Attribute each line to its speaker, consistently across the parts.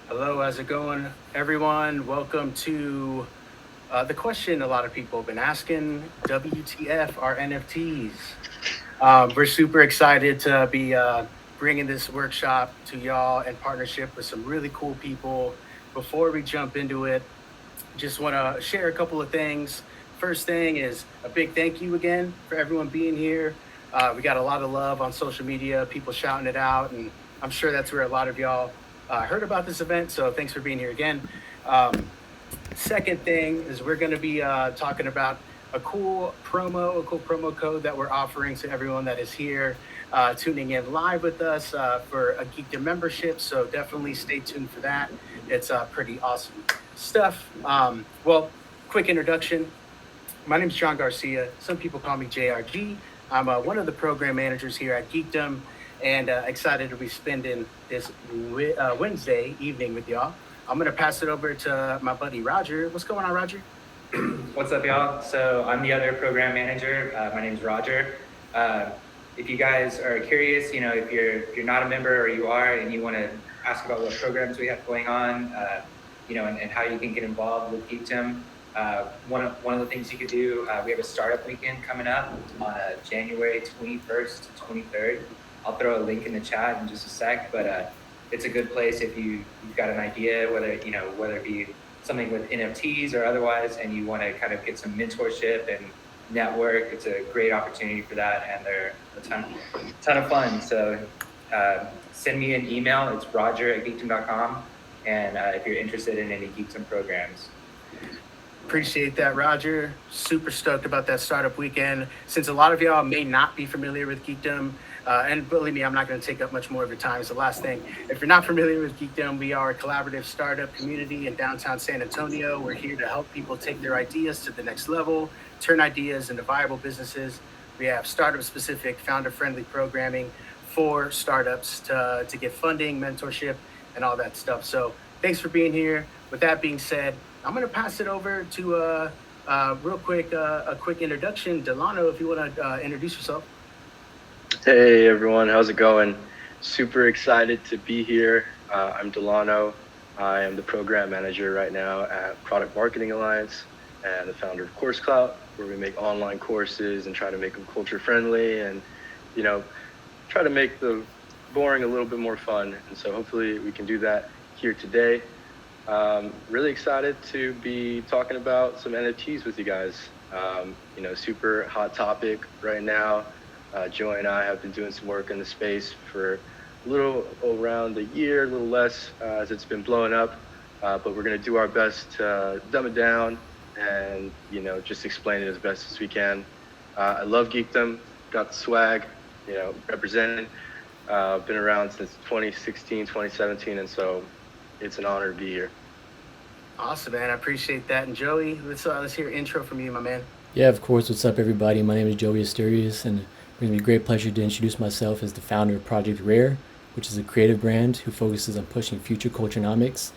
Speaker 1: Hello, how's it going, everyone? Welcome to the question a lot of people have been asking: WTF are NFTs? We're super excited to be bringing this workshop to y'all in partnership with some really cool people. Before we jump into it, just want to share a couple of things. First thing is a big thank you again for everyone being here. We got a lot of love on social media, people shouting it out, and I'm sure that's where a lot of y'all heard about this event. So thanks for being here again. Um, Second thing is we're going to be talking about a cool promo code that we're offering to everyone that is here tuning in live with us for a Geekdom membership. So definitely stay tuned for that. It's pretty awesome stuff. Quick introduction. My name is John Garcia. Some people call me JRG. I'm one of the program managers here at Geekdom and excited to be spending this Wednesday evening with y'all. I'm going to pass it over to my buddy Roger. What's going on, Roger?
Speaker 2: What's up, y'all? So I'm the other program manager. My name's Roger. If you guys are curious, if you're not a member or you are, and you want to ask about what programs we have going on, and how you can get involved with Geekdom, one of the things you could do, we have a startup weekend coming up on January 21st to 23rd. I'll throw a link in the chat in just a sec, but it's a good place if you've got an idea, whether it be something with NFTs or otherwise, and you want to kind of get some mentorship and network. It's a great opportunity for that, and they're a ton of fun. So send me an email. It's roger@geekdom.com, and if you're interested in any Geekdom programs.
Speaker 1: Appreciate that, Roger. Super stoked about that startup weekend. Since a lot of y'all may not be familiar with Geekdom, and believe me, I'm not going to take up much more of your time. It's the last thing. If you're not familiar with Geekdom, we are a collaborative startup community in downtown San Antonio. We're here to help people take their ideas to the next level, turn ideas into viable businesses. We have startup-specific, founder-friendly programming for startups to get funding, mentorship, and all that stuff. So thanks for being here. With that being said, I'm going to pass it over to real quick, a quick introduction. Delano, if you want to introduce yourself.
Speaker 3: Hey everyone, how's it going? Super excited to be here. I'm Delano. I am the program manager right now at Product Marketing Alliance and the founder of Course Clout, where we make online courses and try to make them culture friendly and, try to make the boring a little bit more fun. And so hopefully we can do that here today. Really excited to be talking about some NFTs with you guys. Super hot topic right now. Joey and I have been doing some work in the space for a little around a year, a little less as it's been blowing up. But we're going to do our best to dumb it down and, just explain it as best as we can. I love Geekdom, got the swag, representing. Been around since 2016, 2017, and so it's an honor to be here.
Speaker 1: Awesome, man. I appreciate that. And Joey, let's hear an intro from you, my man.
Speaker 4: Yeah, of course. What's up, everybody? My name is Joey Asterius, and it brings me great pleasure to introduce myself as the founder of Project Rare, which is a creative brand who focuses on pushing future culturenomics.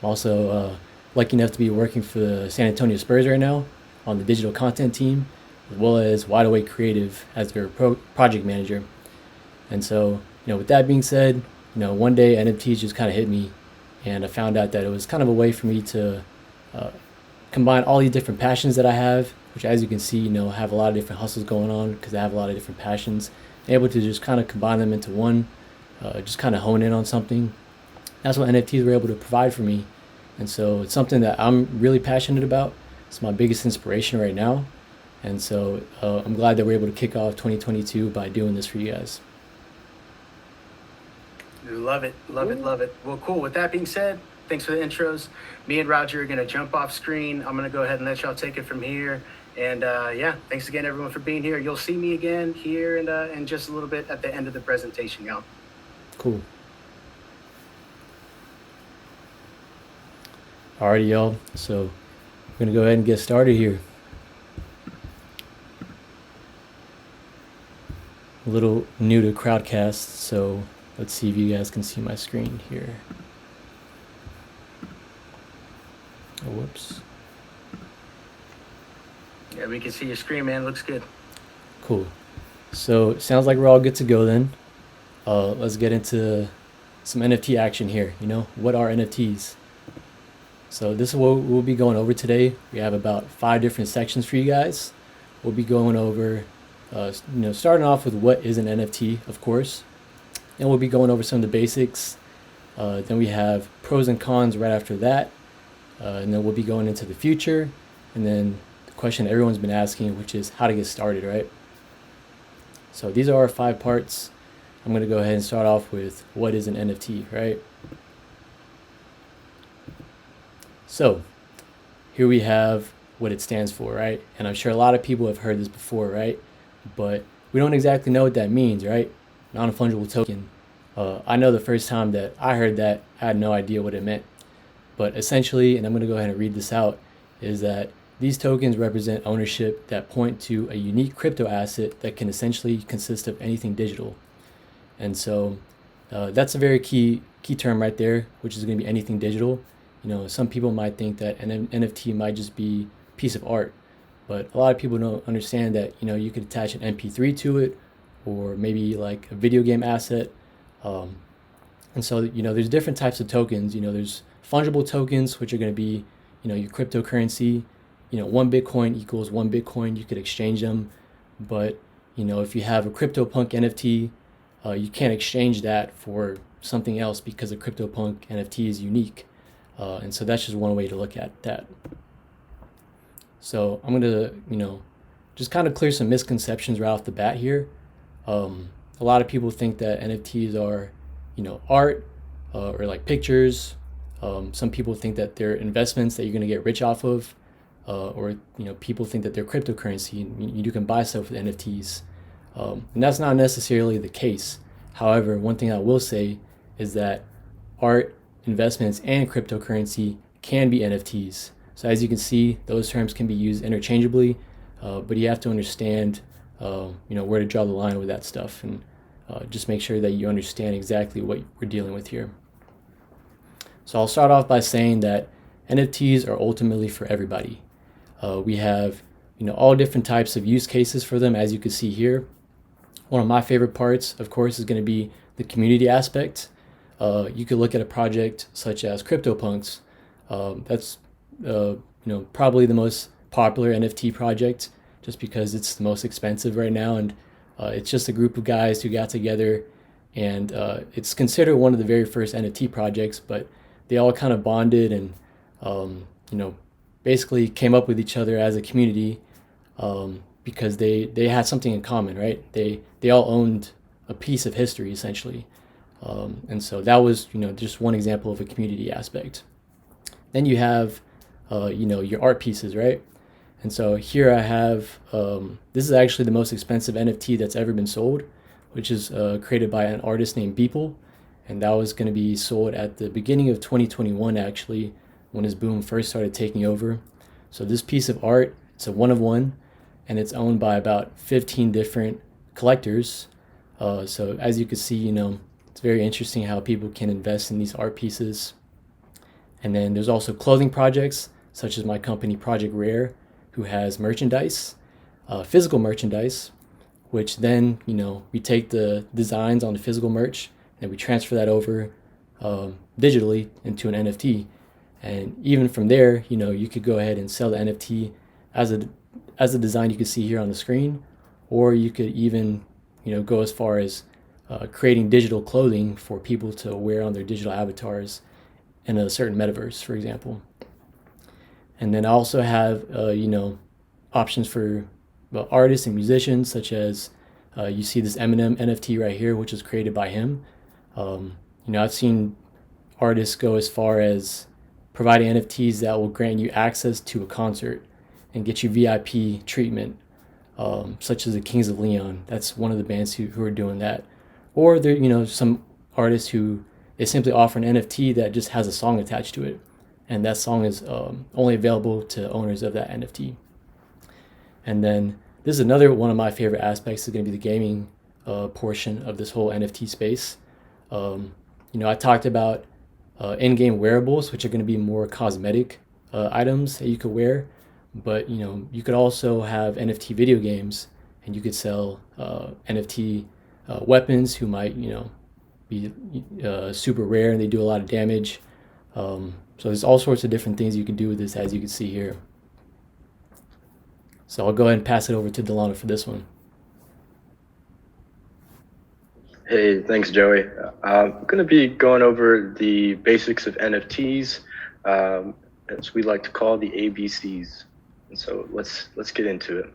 Speaker 4: I'm also lucky enough to be working for the San Antonio Spurs right now on the digital content team, as well as Wide Awake Creative as their project manager. And so, with that being said, one day NFTs just kind of hit me, and I found out that it was kind of a way for me to combine all these different passions that I have, which, as you can see, have a lot of different hustles going on because I have a lot of different passions, able to just kind of combine them into one, just kind of hone in on something. That's what NFTs were able to provide for me. And so it's something that I'm really passionate about. It's my biggest inspiration right now. And so I'm glad that we're able to kick off 2022 by doing this for you guys.
Speaker 1: Love it, love it, love it. Well, cool. With that being said, thanks for the intros. Me and Roger are going to jump off screen. I'm going to go ahead and let y'all take it from here. And thanks again, everyone, for being here. You'll see me again here in just a little bit at the end of the presentation, y'all.
Speaker 4: Cool. Alrighty, y'all. So we're going to go ahead and get started here. A little new to Crowdcast, so let's see if you guys can see my screen here. Oh, whoops.
Speaker 1: Yeah, we can see your screen, man. Looks good.
Speaker 4: Cool. So it sounds like we're all good to go then. Let's get into some NFT action here. What are NFTs? So this is what we'll be going over today. We have about 5 different sections for you guys. We'll be going over, starting off with what is an NFT, of course. Then we'll be going over some of the basics. Then we have pros and cons right after that. And then we'll be going into the future. And then the question everyone's been asking, which is how to get started, right? So these are our 5 parts. I'm going to go ahead and start off with what is an NFT, right? So here we have what it stands for, right? And I'm sure a lot of people have heard this before, right? But we don't exactly know what that means, right? Non-fungible token. I know the first time that I heard that, I had no idea what it meant. But essentially, and I'm going to go ahead and read this out, is that these tokens represent ownership that point to a unique crypto asset that can essentially consist of anything digital. And so that's a very key term right there, which is going to be anything digital. Some people might think that an NFT might just be a piece of art, but a lot of people don't understand that, you could attach an MP3 to it, or maybe like a video game asset. And so, there's different types of tokens. There's fungible tokens, which are going to be, your cryptocurrency. 1 Bitcoin equals 1 Bitcoin. You could exchange them. But, if you have a CryptoPunk NFT, you can't exchange that for something else because a CryptoPunk NFT is unique. And so that's just one way to look at that. So I'm going to, just kind of clear some misconceptions right off the bat here. A lot of people think that NFTs are, art or like pictures. Some people think that they're investments that you're going to get rich off of, or people think that they're cryptocurrency and you can buy stuff with NFTs. And that's not necessarily the case. However, one thing I will say is that art, investments, and cryptocurrency can be NFTs. So as you can see, those terms can be used interchangeably, but you have to understand, where to draw the line with that stuff, and just make sure that you understand exactly what we're dealing with here. So I'll start off by saying that NFTs are ultimately for everybody. We have, all different types of use cases for them, as you can see here. One of my favorite parts, of course, is going to be the community aspect. You could look at a project such as CryptoPunks. That's probably the most popular NFT project, just because it's the most expensive right now, and it's just a group of guys who got together, and it's considered one of the very first NFT projects. But they all kind of bonded and basically came up with each other as a community, because they had something in common, right? They all owned a piece of history essentially. And so that was, just one example of a community aspect. Then you have, your art pieces, right? And so here I have, this is actually the most expensive NFT that's ever been sold, which is created by an artist named Beeple. And that was going to be sold at the beginning of 2021, actually, when his boom first started taking over. So this piece of art, it's a one of one, and it's owned by about 15 different collectors. So as you can see, it's very interesting how people can invest in these art pieces. And then there's also clothing projects, such as my company, Project Rare, who has merchandise, physical merchandise, which then, we take the designs on the physical merch and we transfer that over digitally into an NFT. And even from there, you could go ahead and sell the NFT as a design you can see here on the screen, or you could even, go as far as creating digital clothing for people to wear on their digital avatars in a certain metaverse, for example. And then I also have, options for artists and musicians, such as you see this Eminem NFT right here, which was created by him. I've seen artists go as far as providing NFTs that will grant you access to a concert and get you VIP treatment, such as the Kings of Leon. That's one of the bands who are doing that. Or there, some artists who they simply offer an NFT that just has a song attached to it, and that song is only available to owners of that NFT. And then this is another one of my favorite aspects, is going to be the gaming portion of this whole NFT space. I talked about in-game wearables, which are going to be more cosmetic items that you could wear, but you could also have NFT video games, and you could sell NFT weapons who might be super rare and they do a lot of damage. So there's all sorts of different things you can do with this, as you can see here. So I'll go ahead and pass it over to Delano for this one.
Speaker 3: Hey, thanks, Joey. I'm going to be going over the basics of NFTs, as we like to call the ABCs. And so let's get into it.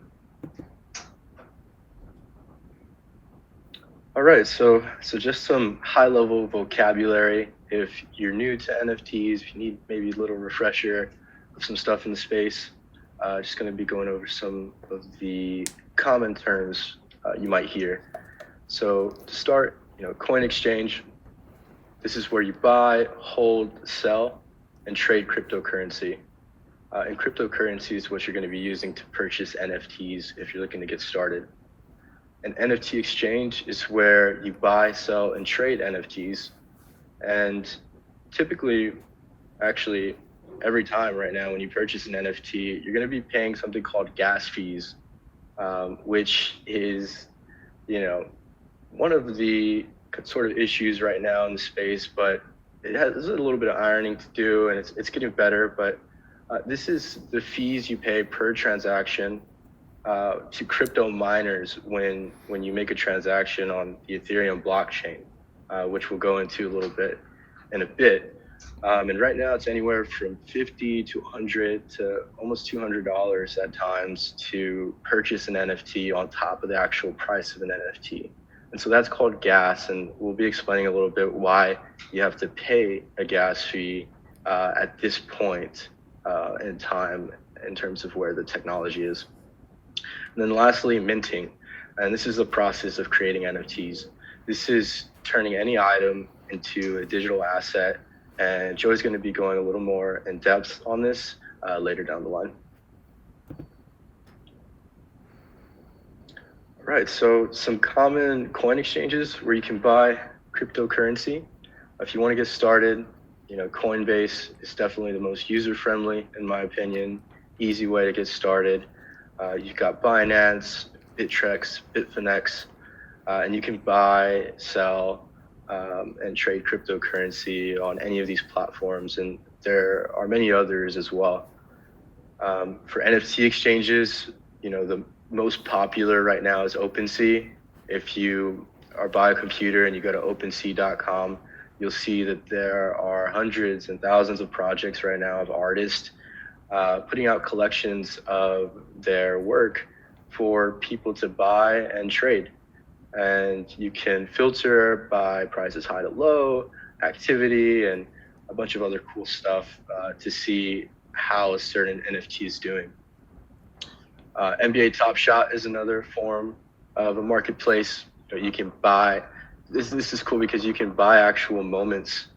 Speaker 3: All right, so just some high-level vocabulary. If you're new to NFTs, if you need maybe a little refresher of some stuff in the space, just going to be going over some of the common terms you might hear. So to start, coin exchange. This is where you buy, hold, sell, and trade cryptocurrency. And cryptocurrency is what you're going to be using to purchase NFTs if you're looking to get started. An NFT exchange is where you buy, sell, and trade NFTs. And typically, actually, every time right now when you purchase an NFT, you're going to be paying something called gas fees, which is, one of the sort of issues right now in the space, but there's a little bit of ironing to do, and it's getting better. But this is the fees you pay per transaction to crypto miners when you make a transaction on the Ethereum blockchain, which we'll go into a little bit in a bit. And right now it's anywhere from $50 to $100 to almost $200 at times to purchase an NFT on top of the actual price of an NFT. And so that's called gas, and we'll be explaining a little bit why you have to pay a gas fee at this point in time in terms of where the technology is. And then lastly, minting. And this is the process of creating NFTs. This is turning any item into a digital asset. And Joey's going to be going a little more in depth on this later down the line. All right, so some common coin exchanges where you can buy cryptocurrency. If you want to get started, Coinbase is definitely the most user-friendly, in my opinion, easy way to get started. You've got Binance, Bittrex, Bitfinex, and you can buy, sell, and trade cryptocurrency on any of these platforms, and there are many others as well. For NFT exchanges, the most popular right now is OpenSea. If you are by a computer and you go to OpenSea.com, you'll see that there are hundreds and thousands of projects right now of artists putting out collections of their work for people to buy and trade. And you can filter by prices high to low, activity, and a bunch of other cool stuff to see how a certain NFT is doing. NBA Top Shot is another form of a marketplace. You can buy, this is cool because you can buy actual moments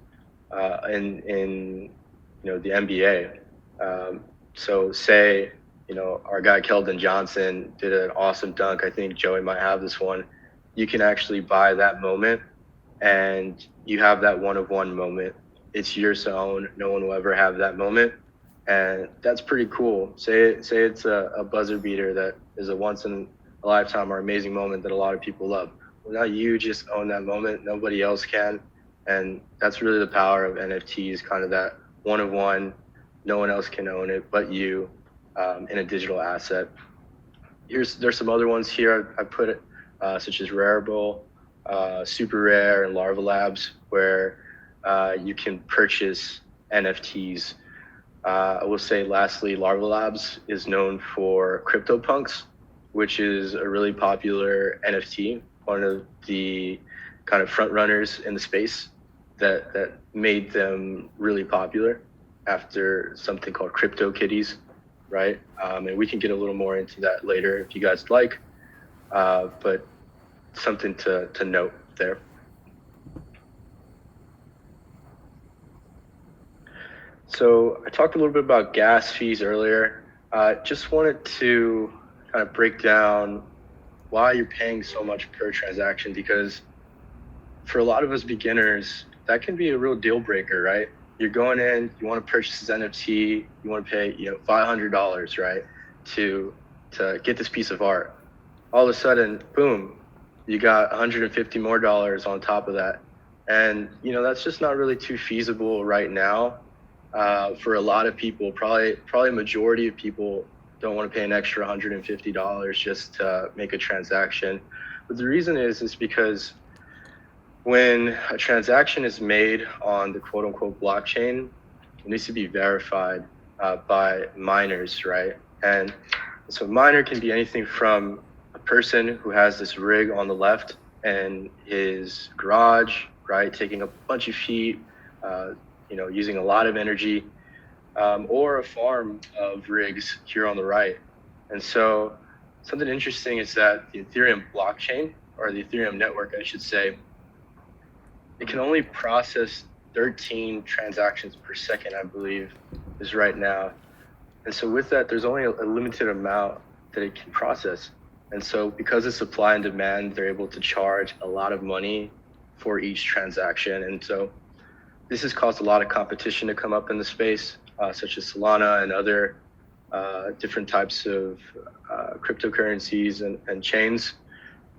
Speaker 3: in the NBA. So say, our guy Keldon Johnson did an awesome dunk. I think Joey might have this one. You can actually buy that moment and you have that one-of-one moment. It's yours to own. No one will ever have that moment. And that's pretty cool. Say it's a buzzer beater that is a once in a lifetime or amazing moment that a lot of people love. Well, now you just own that moment. Nobody else can. And that's really the power of NFTs, kind of that one-of-one. No one else can own it but you in a digital asset. There's some other ones here I put it, such as Rarible, Super Rare, and Larva Labs, where you can purchase NFTs. I will say lastly, Larva Labs is known for CryptoPunks, which is a really popular NFT, one of the kind of front runners in the space that made them really popular after something called CryptoKitties, right? And we can get a little more into that later if you guys like, but something to note there. So I talked a little bit about gas fees earlier. Just wanted to kind of break down why you're paying so much per transaction, because for a lot of us beginners, that can be a real deal breaker, right? You're going in, you want to purchase this NFT, you want to pay, $500, right, to get this piece of art. All of a sudden, boom, you got $150 more on top of that. And, that's just not really too feasible right now. For a lot of people, probably a majority of people don't want to pay an extra $150 just to make a transaction. But the reason is because when a transaction is made on the quote unquote blockchain, it needs to be verified by miners, right? And so a miner can be anything from a person who has this rig on the left in his garage, right, taking a bunch of heat, using a lot of energy, or a farm of rigs here on the right. And so something interesting is that the Ethereum blockchain, or the Ethereum network, I should say, it can only process 13 transactions per second, I believe, is right now. And so with that, there's only a limited amount that it can process. And so because of supply and demand, they're able to charge a lot of money for each transaction. And so this has caused a lot of competition to come up in the space, such as Solana and other different types of cryptocurrencies and chains.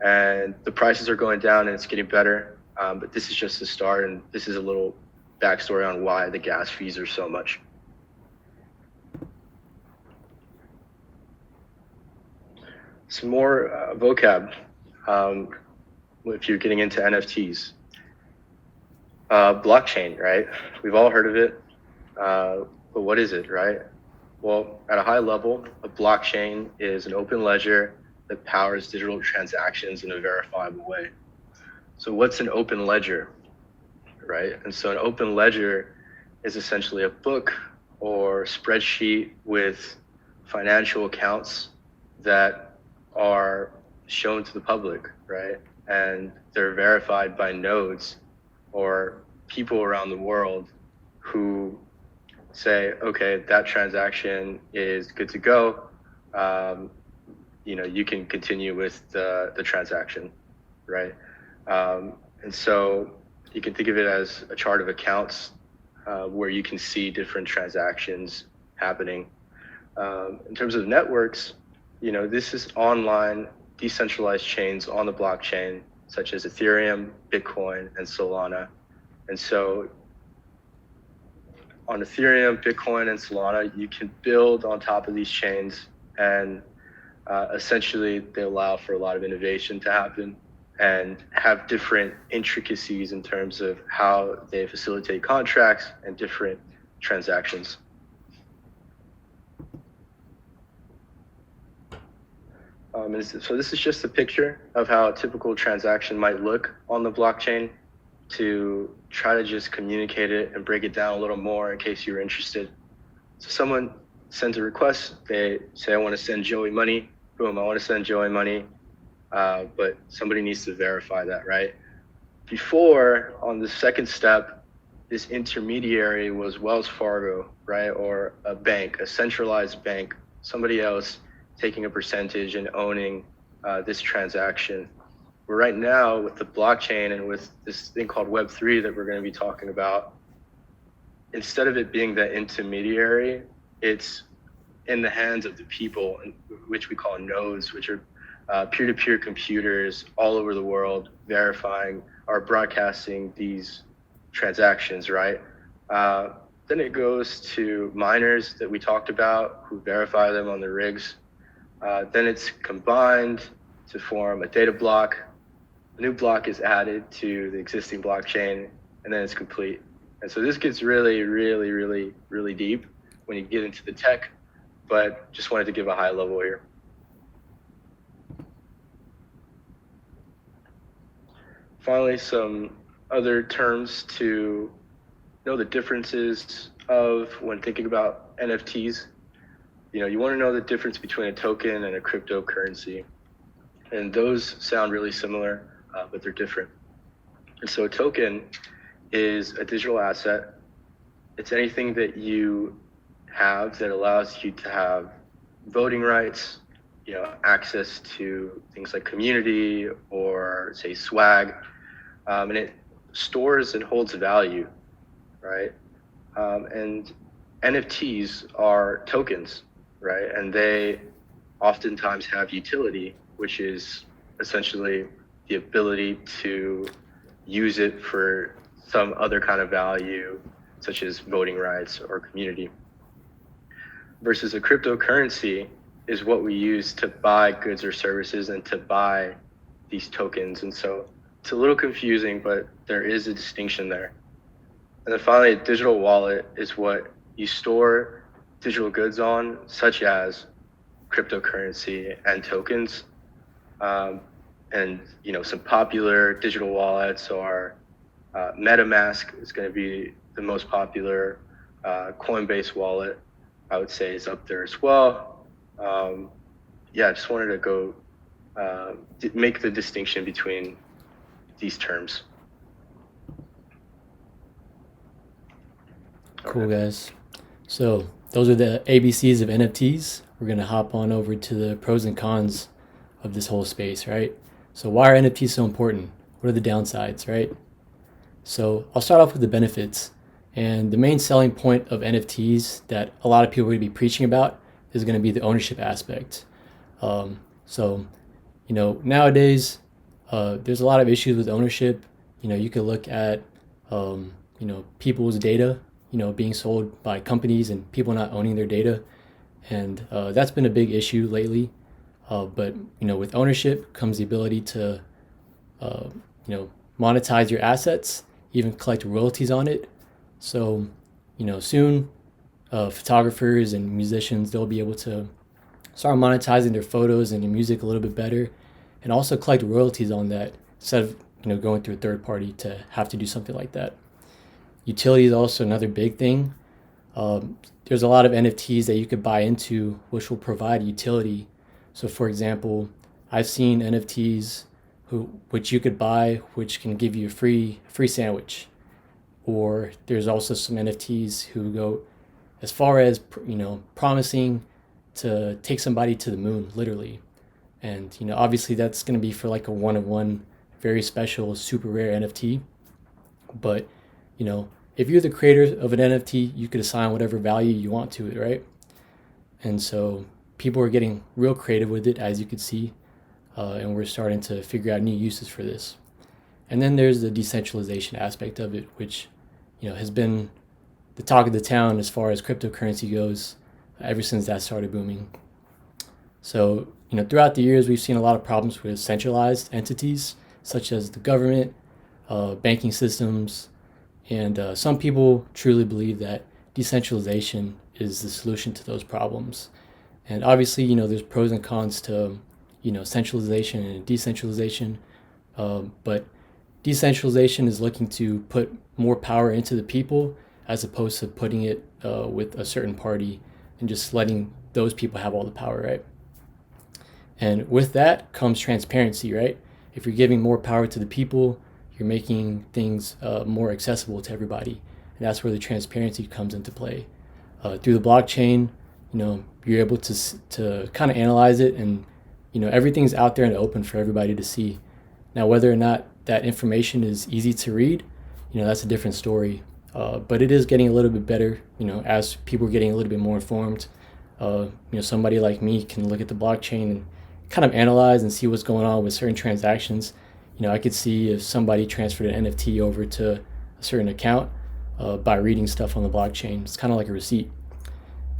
Speaker 3: And the prices are going down and it's getting better. But this is just the start, and this is a little backstory on why the gas fees are so much. Some more vocab if you're getting into NFTs. Blockchain, right? We've all heard of it, but what is it, right? Well, at a high level, a blockchain is an open ledger that powers digital transactions in a verifiable way. So what's an open ledger, right? And so an open ledger is essentially a book or spreadsheet with financial accounts that are shown to the public, right? And they're verified by nodes or people around the world who say, okay, that transaction is good to go. You can continue with the transaction, right? And so you can think of it as a chart of accounts where you can see different transactions happening. In terms of networks, this is online decentralized chains on the blockchain, such as Ethereum, Bitcoin, and Solana. And so on Ethereum, Bitcoin, and Solana, you can build on top of these chains, and essentially they allow for a lot of innovation to happen and have different intricacies in terms of how they facilitate contracts and different transactions. So this is just a picture of how a typical transaction might look on the blockchain to try to just communicate it and break it down a little more in case you're interested. So someone sends a request, they say, I want to send Joey money. Boom, I want to send Joey money, but somebody needs to verify that, right? Before, on the second step, this intermediary was Wells Fargo, right? Or a bank, a centralized bank, somebody else taking a percentage and owning this transaction. But right now, with the blockchain and with this thing called Web3 that we're going to be talking about, instead of it being the intermediary, it's in the hands of the people, which we call nodes, which are peer-to-peer computers all over the world verifying or broadcasting these transactions, right? Then it goes to miners that we talked about who verify them on the rigs. Then it's combined to form a data block. A new block is added to the existing blockchain, and then it's complete. And so this gets really, really, really, really deep when you get into the tech, but just wanted to give a high level here. Finally, some other terms to know the differences of when thinking about NFTs. You want to know the difference between a token and a cryptocurrency. And those sound really similar, but they're different. And so a token is a digital asset. It's anything that you have that allows you to have voting rights, access to things like community or say swag, and it stores and holds value, right? And NFTs are tokens, right? And they oftentimes have utility, which is essentially the ability to use it for some other kind of value, such as voting rights or community. Versus a cryptocurrency is what we use to buy goods or services and to buy these tokens. And so it's a little confusing, but there is a distinction there. And then finally, a digital wallet is what you store digital goods on, such as cryptocurrency and tokens. And some popular digital wallets are MetaMask is going to be the most popular. Coinbase wallet, I would say, is up there as well. I just wanted to go make the distinction between these terms.
Speaker 4: Cool, guys. So those are the ABCs of NFTs. We're going to hop on over to the pros and cons of this whole space, right? So why are NFTs so important? What are the downsides, right? So I'll start off with the benefits. And the main selling point of NFTs that a lot of people are going to be preaching about is going to be the ownership aspect. Nowadays, there's a lot of issues with ownership. You can look at, people's data, being sold by companies and people not owning their data. And that's been a big issue lately. But with ownership comes the ability to, monetize your assets, even collect royalties on it. So, soon photographers and musicians, they'll be able to start monetizing their photos and their music a little bit better and also collect royalties on that instead of, going through a third party to have to do something like that. Utility is also another big thing. There's a lot of NFTs that you could buy into which will provide utility. So for example, I've seen NFTs which you could buy which can give you a free sandwich. Or there's also some NFTs who go as far as, promising to take somebody to the moon, literally. And, obviously that's going to be for like a one-of-one, very special, super rare NFT. But, if you're the creator of an NFT, you could assign whatever value you want to it, right? And so people are getting real creative with it, as you could see. And we're starting to figure out new uses for this. And then there's the decentralization aspect of it, which has been the talk of the town as far as cryptocurrency goes ever since that started booming. So, throughout the years, we've seen a lot of problems with centralized entities, such as the government, banking systems, and some people truly believe that decentralization is the solution to those problems. And obviously, there's pros and cons to, centralization and decentralization, but decentralization is looking to put more power into the people as opposed to putting it with a certain party and just letting those people have all the power, right? And with that comes transparency, right? If you're giving more power to the people, you're making things more accessible to everybody. And that's where the transparency comes into play. Through the blockchain, you're able to kind of analyze it and, everything's out there and open for everybody to see. Now, whether or not that information is easy to read, that's a different story. But it is getting a little bit better, as people are getting a little bit more informed. Somebody like me can look at the blockchain and kind of analyze and see what's going on with certain transactions. I could see if somebody transferred an NFT over to a certain account by reading stuff on the blockchain. It's kind of like a receipt.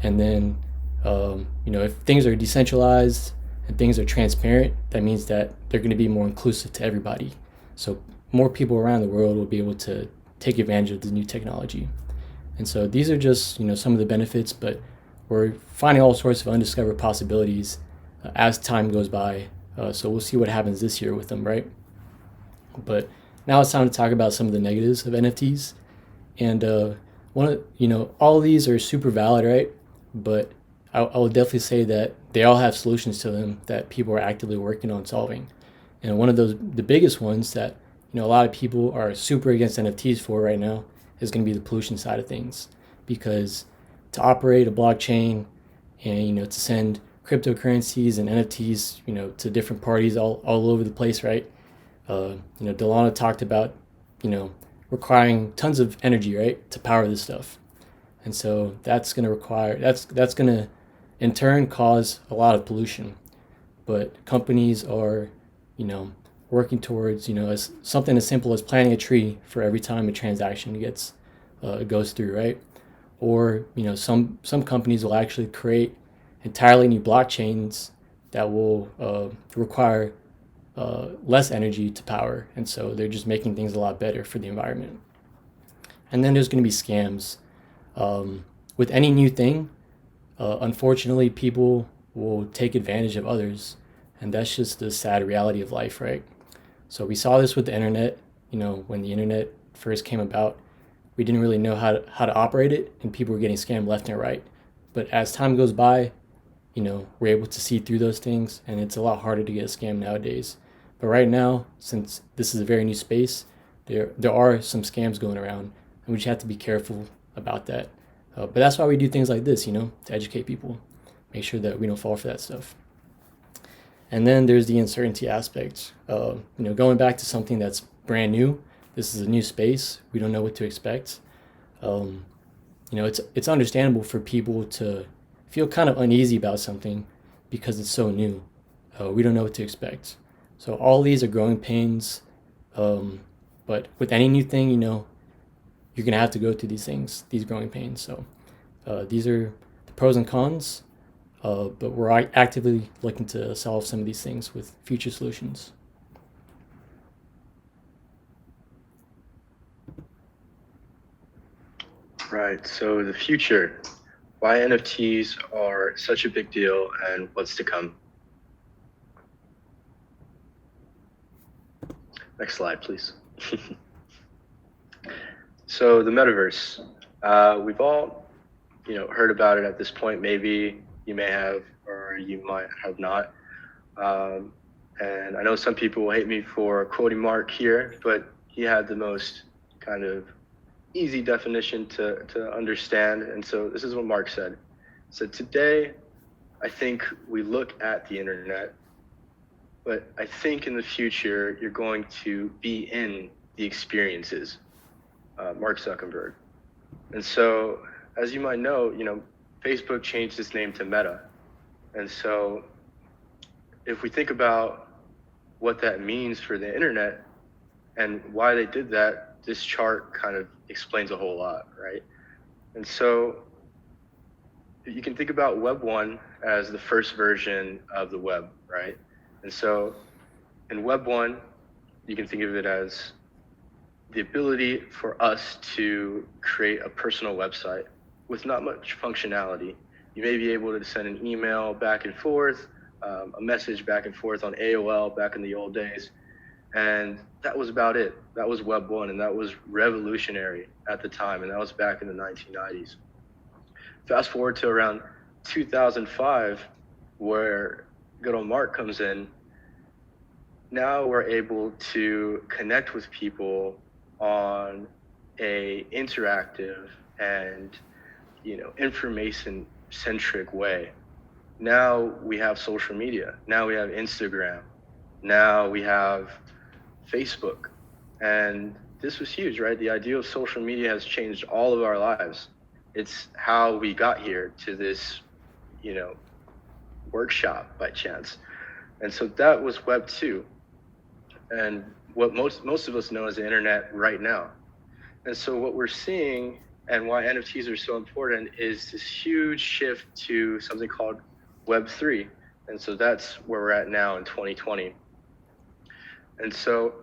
Speaker 4: And then, if things are decentralized and things are transparent, that means that they're going to be more inclusive to everybody. So more people around the world will be able to take advantage of the new technology. And so these are just, some of the benefits, but we're finding all sorts of undiscovered possibilities as time goes by. So we'll see what happens this year with them, right? But now it's time to talk about some of the negatives of NFTs. And all of these are super valid, right? But I will definitely say that they all have solutions to them that people are actively working on solving. And one of the biggest ones that a lot of people are super against NFTs for right now is going to be the pollution side of things. Because to operate a blockchain and to send cryptocurrencies and NFTs to different parties all over the place, right? Delano talked about requiring tons of energy, right, to power this stuff. And so that's going to in turn cause a lot of pollution. But companies are working towards, as something as simple as planting a tree for every time a transaction goes through, right? Or some companies will actually create entirely new blockchains that will require less energy to power, and so they're just making things a lot better for the environment. And then there's going to be scams. With any new thing, unfortunately, people will take advantage of others, and that's just the sad reality of life, right? So we saw this with the internet. When the internet first came about, we didn't really know how to operate it, and people were getting scammed left and right. But as time goes by, we're able to see through those things, and it's a lot harder to get a scam nowadays. But right now, since this is a very new space, there are some scams going around, and we just have to be careful about that. But that's why we do things like this, to educate people, make sure that we don't fall for that stuff. And then there's the uncertainty aspect. Going back to something that's brand new, this is a new space, we don't know what to expect. It's understandable for people to feel kind of uneasy about something because it's so new. We don't know what to expect. So all these are growing pains. But with any new thing, you're going to have to go through these growing pains. So these are the pros and cons, but we're actively looking to solve some of these things with future solutions.
Speaker 3: Right, so the future, why NFTs are such a big deal and what's to come. Next slide, please. So the Metaverse, we've all, heard about it at this point. Maybe you may have, or you might have not. And I know some people will hate me for quoting Mark here, but he had the most kind of easy definition to understand. And so this is what Mark said. So today, I think we look at the internet, but I think in the future, you're going to be in the experiences, Mark Zuckerberg. And so, as you might know, Facebook changed its name to Meta. And so if we think about what that means for the internet and why they did that, this chart kind of explains a whole lot, right? And so you can think about Web 1 as the first version of the web, right? And so in Web 1, you can think of it as the ability for us to create a personal website with not much functionality. You may be able to send an email back and forth, a message back and forth on AOL back in the old days. And that was about it. That was Web 1, and that was revolutionary at the time, and that was back in the 1990s. Fast forward to around 2005, where good old Mark comes in. Now we're able to connect with people on a interactive and information-centric way. Now we have social media. Now we have Instagram. Now we have Facebook. And this was huge, right? The idea of social media has changed all of our lives. It's how we got here to this, workshop by chance. And so that was Web 2. And what most of us know as the internet right now. And so what we're seeing and why NFTs are so important is this huge shift to something called Web 3. And so that's where we're at now in 2020. And so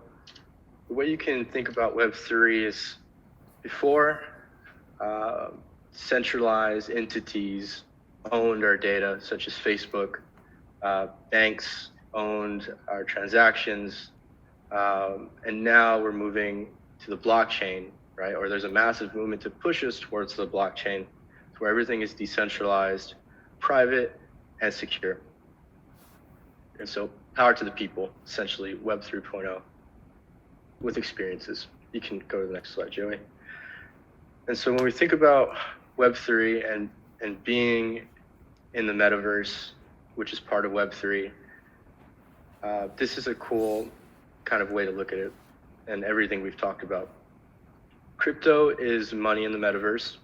Speaker 3: the way you can think about Web 3 is before centralized entities owned our data, such as Facebook, banks owned our transactions, and now we're moving to the blockchain, right? Or there's a massive movement to push us towards the blockchain, where everything is decentralized, private, and secure. And so power to the people, essentially Web 3.0 with experiences. You can go to the next slide, Joey. And so when we think about Web 3 and being in the Metaverse, which is part of Web 3, this is a cool kind of way to look at it and everything we've talked about. Crypto is money in the Metaverse.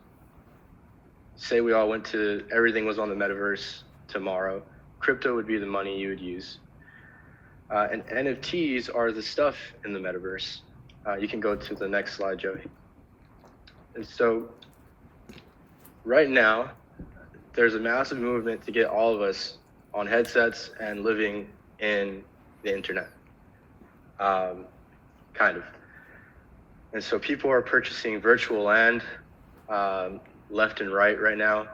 Speaker 3: Say we all went to, everything was on the Metaverse tomorrow, crypto would be the money you would use. And NFTs are the stuff in the metaverse. You can go to the next slide, Joey. And so right now, there's a massive movement to get all of us on headsets and living in the internet, kind of. And so people are purchasing virtual land left and right now.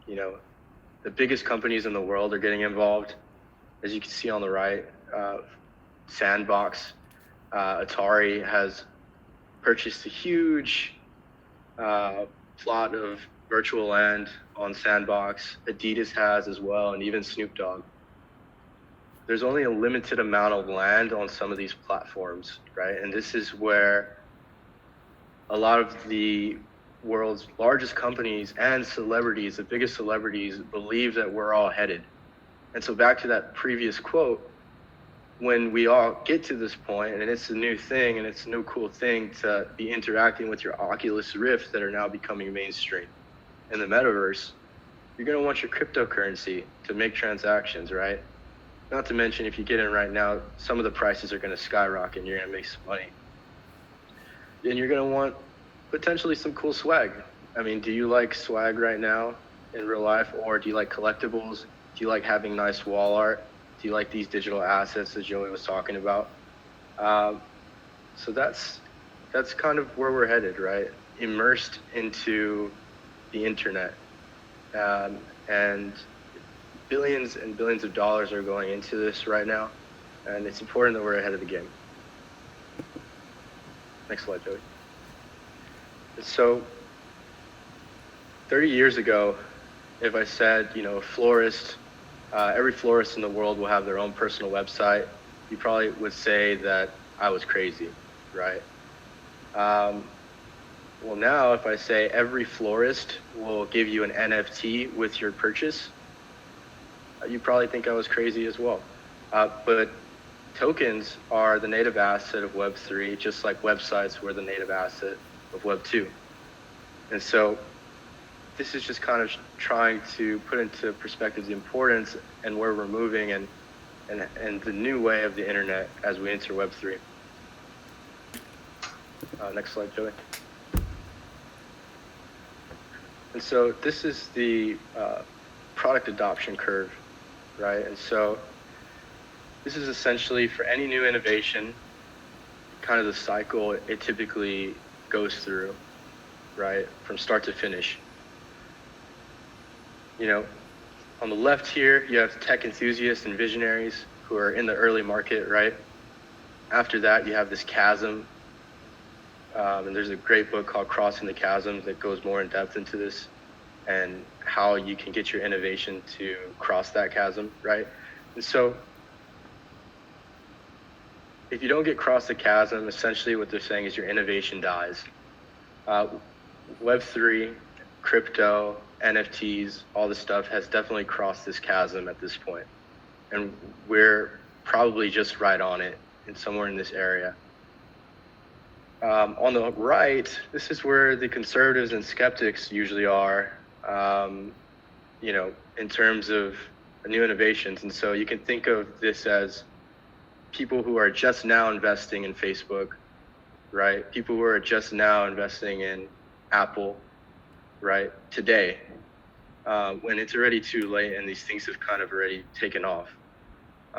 Speaker 3: You know, the biggest companies in the world are getting involved. As you can see on the right, Sandbox, Atari has purchased a huge plot of virtual land on Sandbox. Adidas has as well, and even Snoop Dogg. There's only a limited amount of land on some of these platforms, right? And this is where a lot of the world's largest companies and celebrities, the biggest celebrities, believe that we're all headed. And so back to that previous quote, when we all get to this point, and it's a new thing, and it's a new cool thing to be interacting with your Oculus Rift that are now becoming mainstream in the metaverse, you're gonna want your cryptocurrency to make transactions, right? Not to mention, if you get in right now, some of the prices are gonna skyrocket and you're gonna make some money. And you're gonna want potentially some cool swag. I mean, do you like swag right now in real life, or do you like collectibles? Do you like having nice wall art? Do you like these digital assets that Joey was talking about? So that's kind of where we're headed, right? Immersed into the internet. And billions and billions of dollars are going into this right now. And it's important that we're ahead of the game. Next slide, Joey. So 30 years ago, if I said, you know, a florist, every florist in the world will have their own personal website, you probably would say that I was crazy, right? Well, now if I say every florist will give you an NFT with your purchase, you probably think I was crazy as well. But tokens are the native asset of Web3, just like websites were the native asset of Web 2. And so this is just kind of trying to put into perspective the importance and where we're moving and the new way of the internet as we enter Web 3. Next slide, Joey. And so this is the product adoption curve, right? And so this is essentially for any new innovation, kind of the cycle it typically goes through, right, from start to finish. You know, on the left here, you have tech enthusiasts and visionaries who are in the early market, right? After that, you have this chasm. And there's a great book called Crossing the Chasm that goes more in depth into this and how you can get your innovation to cross that chasm, right? And so if you don't get across the chasm, essentially what they're saying is your innovation dies. Web3, crypto, NFTs, all this stuff has definitely crossed this chasm at this point. And we're probably just right on it and somewhere in this area. On the right, this is where the conservatives and skeptics usually are, you know, in terms of new innovations. And so you can think of this as people who are just now investing in Facebook, right? People who are just now investing in Apple, right? Today, when it's already too late and these things have kind of already taken off.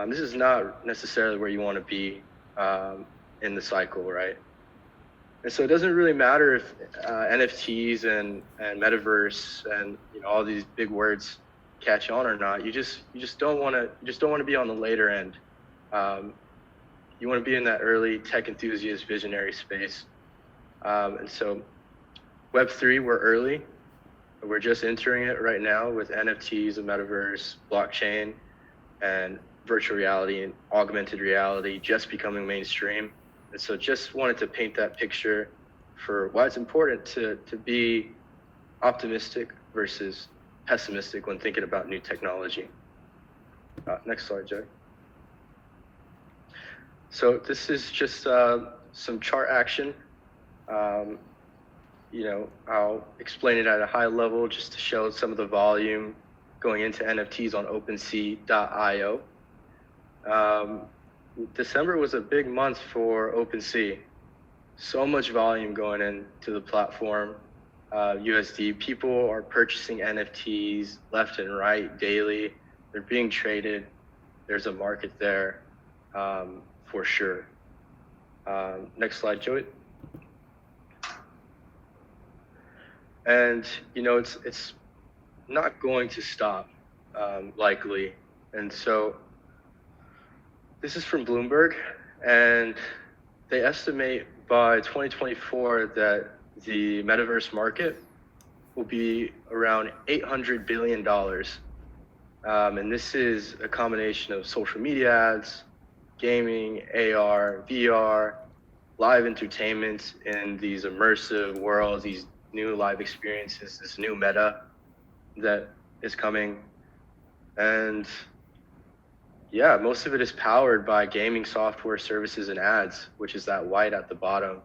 Speaker 3: This is not necessarily where you want to be in the cycle, right? And so it doesn't really matter if NFTs and Metaverse and, you know, all these big words catch on or not. You just don't want to be on the later end. You want to be in that early tech enthusiast visionary space. And so Web3, we're early. We're just entering it right now with NFTs, the Metaverse, blockchain, and virtual reality and augmented reality just becoming mainstream. And so just wanted to paint that picture for why it's important to be optimistic versus pessimistic when thinking about new technology. Next slide, Jay. So this is just some chart action. You know, I'll explain it at a high level just to show some of the volume going into NFTs on OpenSea.io. December was a big month for OpenSea. So much volume going into the platform. USD, people are purchasing NFTs left and right daily. They're being traded. There's a market there for sure. Next slide, Joey. And it's not going to stop likely. And so this is from Bloomberg, and they estimate by 2024 that the Metaverse market will be around $800 billion. And this is a combination of social media ads, gaming, AR, VR, live entertainment in these immersive worlds, these new live experiences, this new meta that is coming. And yeah, most of it is powered by gaming software, services, and ads, which is that white at the bottom.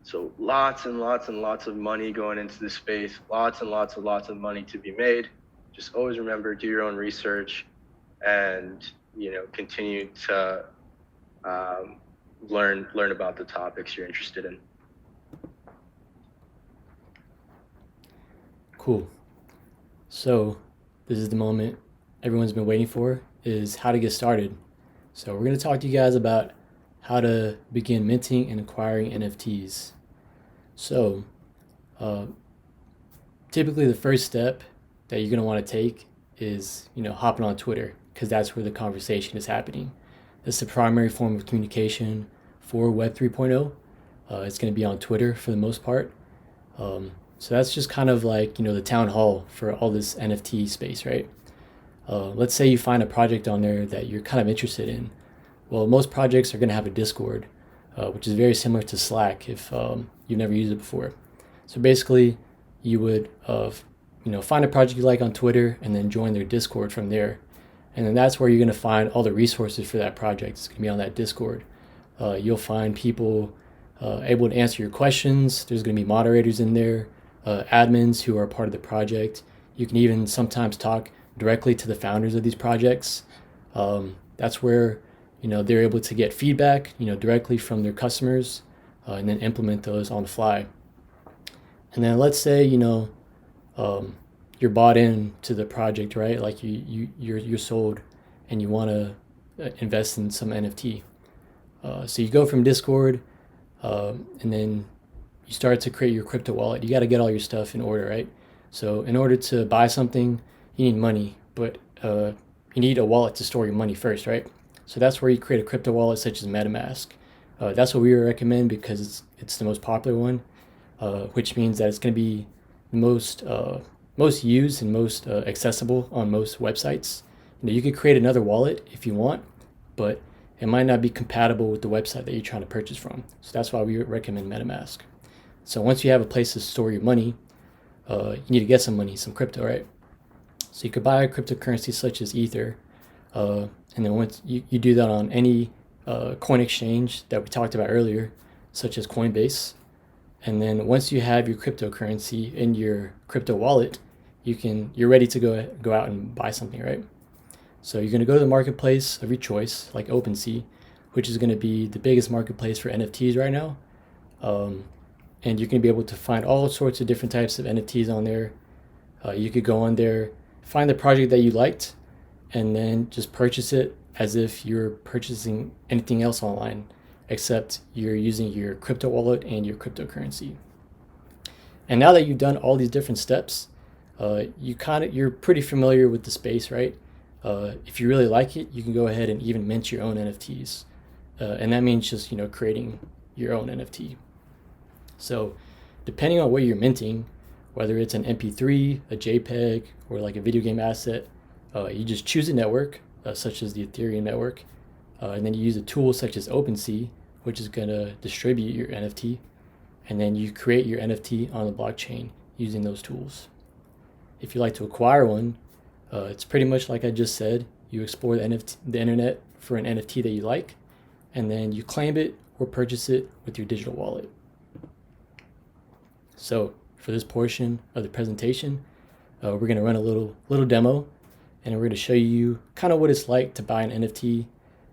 Speaker 3: So lots and lots and lots of money going into this space, lots and lots of money to be made. Just always remember, do your own research and, continue to learn about the topics you're interested in.
Speaker 4: Cool. So this is the moment everyone's been waiting for, is how to get started. So we're going to talk to you guys about how to begin minting and acquiring NFTs. So typically the first step that you're going to want to take is, hopping on Twitter, because that's where the conversation is happening. It's the primary form of communication for Web 3.0. It's going to be on Twitter for the most part. So that's just kind of like, the town hall for all this NFT space, right? Let's say you find a project on there that you're kind of interested in. Well, most projects are going to have a Discord, which is very similar to Slack if you've never used it before. So basically, you would find a project you like on Twitter and then join their Discord from there. And then that's where you're going to find all the resources for that project. It's going to be on that Discord. You'll find people able to answer your questions. There's going to be moderators in there, admins who are part of the project. You can even sometimes talk directly to the founders of these projects. That's where they're able to get feedback directly from their customers and then implement those on the fly. And then let's say you're bought in to the project, right? Like you're sold and you want to invest in some NFT. So you go from Discord and then you start to create your crypto wallet. You got to get all your stuff in order, right? So in order to buy something, you need money, but you need a wallet to store your money first, right? So that's where you create a crypto wallet such as MetaMask. That's what we recommend because it's the most popular one, which means that it's going to be the most used and most accessible on most websites. You could create another wallet if you want, but it might not be compatible with the website that you're trying to purchase from. So that's why we recommend MetaMask. So once you have a place to store your money, you need to get some money, some crypto, right? So you could buy a cryptocurrency such as Ether, and then once you do that on any coin exchange that we talked about earlier, such as Coinbase, and then once you have your cryptocurrency in your crypto wallet, you're ready to go out and buy something, right? So you're going to go to the marketplace of your choice, like OpenSea, which is going to be the biggest marketplace for NFTs right now. And you're going to be able to find all sorts of different types of NFTs on there. You could go on there, find the project that you liked, and then just purchase it as if you're purchasing anything else online, except you're using your crypto wallet and your cryptocurrency. And now that you've done all these different steps, you're pretty familiar with the space, right? If you really like it, you can go ahead and even mint your own NFTs. And that means just, creating your own NFT. So depending on what you're minting, whether it's an MP3, a JPEG, or like a video game asset, you just choose a network, such as the Ethereum network, and then you use a tool such as OpenSea, which is going to distribute your NFT, and then you create your NFT on the blockchain using those tools. If you like to acquire one, it's pretty much like I just said. You explore the internet for an NFT that you like, and then you claim it or purchase it with your digital wallet. So for this portion of the presentation, we're going to run a little demo, and we're going to show you kind of what it's like to buy an NFT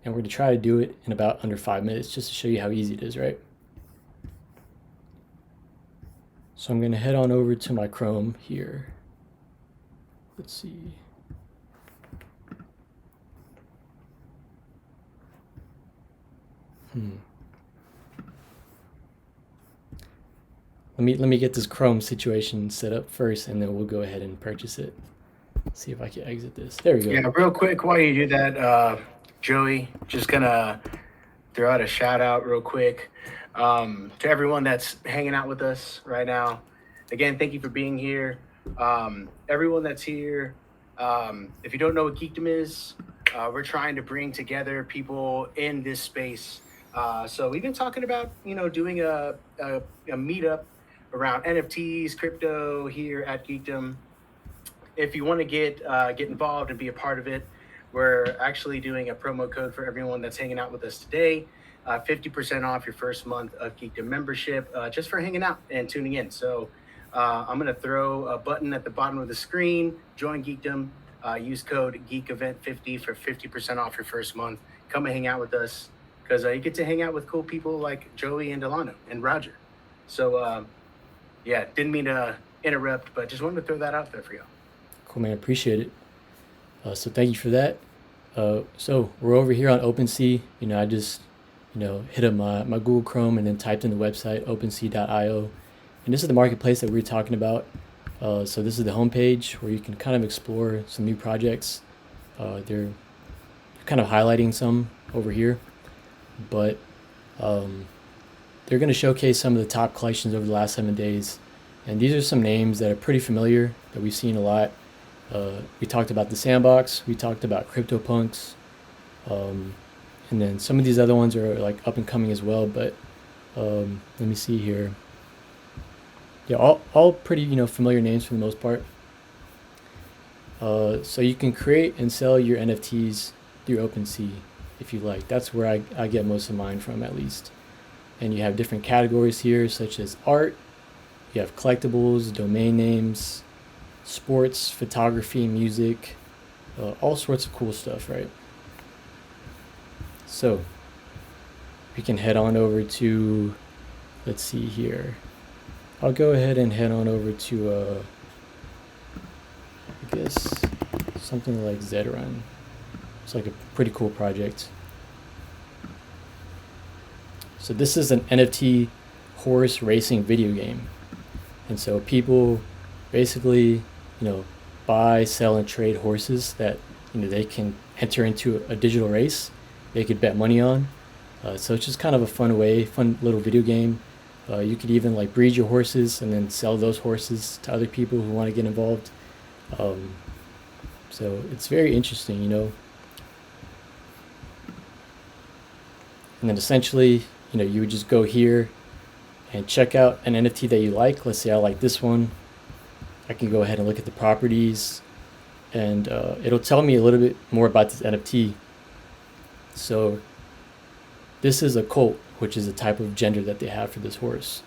Speaker 4: and we're going to try to do it in about under 5 minutes just to show you how easy it is, right? So I'm going to head on over to my Chrome here. Let's see. Let me get this Chrome situation set up first, and then we'll go ahead and purchase it. See if I can exit this. There we go.
Speaker 1: Yeah, real quick while you do that, Joey, just gonna throw out a shout out real quick to everyone that's hanging out with us right now. Again, thank you for being here. Everyone that's here, if you don't know what Geekdom is, we're trying to bring together people in this space. So we've been talking about, doing a meetup around NFTs, crypto here at Geekdom. If you want to get involved and be a part of it, we're actually doing a promo code for everyone that's hanging out with us today. 50% off your first month of Geekdom membership, just for hanging out and tuning in. So I'm going to throw a button at the bottom of the screen, join Geekdom, use code GEEKEVENT50 for 50% off your first month. Come and hang out with us, because you get to hang out with cool people like Joey and Delano and Roger. So yeah, didn't mean to interrupt, but just wanted to throw that out there for you.
Speaker 4: Cool, man. Appreciate it. So thank you for that. So we're over here on OpenSea. I just, hit up my Google Chrome and then typed in the website, OpenSea.io. And this is the marketplace that we were talking about. So this is the homepage where you can kind of explore some new projects. They're kind of highlighting some over here, but they're going to showcase some of the top collections over the last 7 days. And these are some names that are pretty familiar that we've seen a lot. We talked about the Sandbox, we talked about CryptoPunks, and then some of these other ones are like up and coming as well. But let me see here. Yeah, all pretty familiar names for the most part. So you can create and sell your NFTs through OpenSea if you like. That's where I get most of mine from, at least. And you have different categories here, such as art. You have collectibles, domain names, sports, photography, music, all sorts of cool stuff, right? So we can head on over to, let's see here. I'll go ahead and head on over to, I guess, something like Zrun. It's like a pretty cool project. So this is an NFT horse racing video game. And so people basically, buy, sell, and trade horses that, they can enter into a digital race. They could bet money on. So it's just kind of a fun little video game. You could even like breed your horses and then sell those horses to other people who want to get involved. So it's very interesting, And then essentially, you would just go here and check out an NFT that you like. Let's say I like this one. I can go ahead and look at the properties, and it'll tell me a little bit more about this NFT. So this is a colt, which is a type of gender that they have for this horse.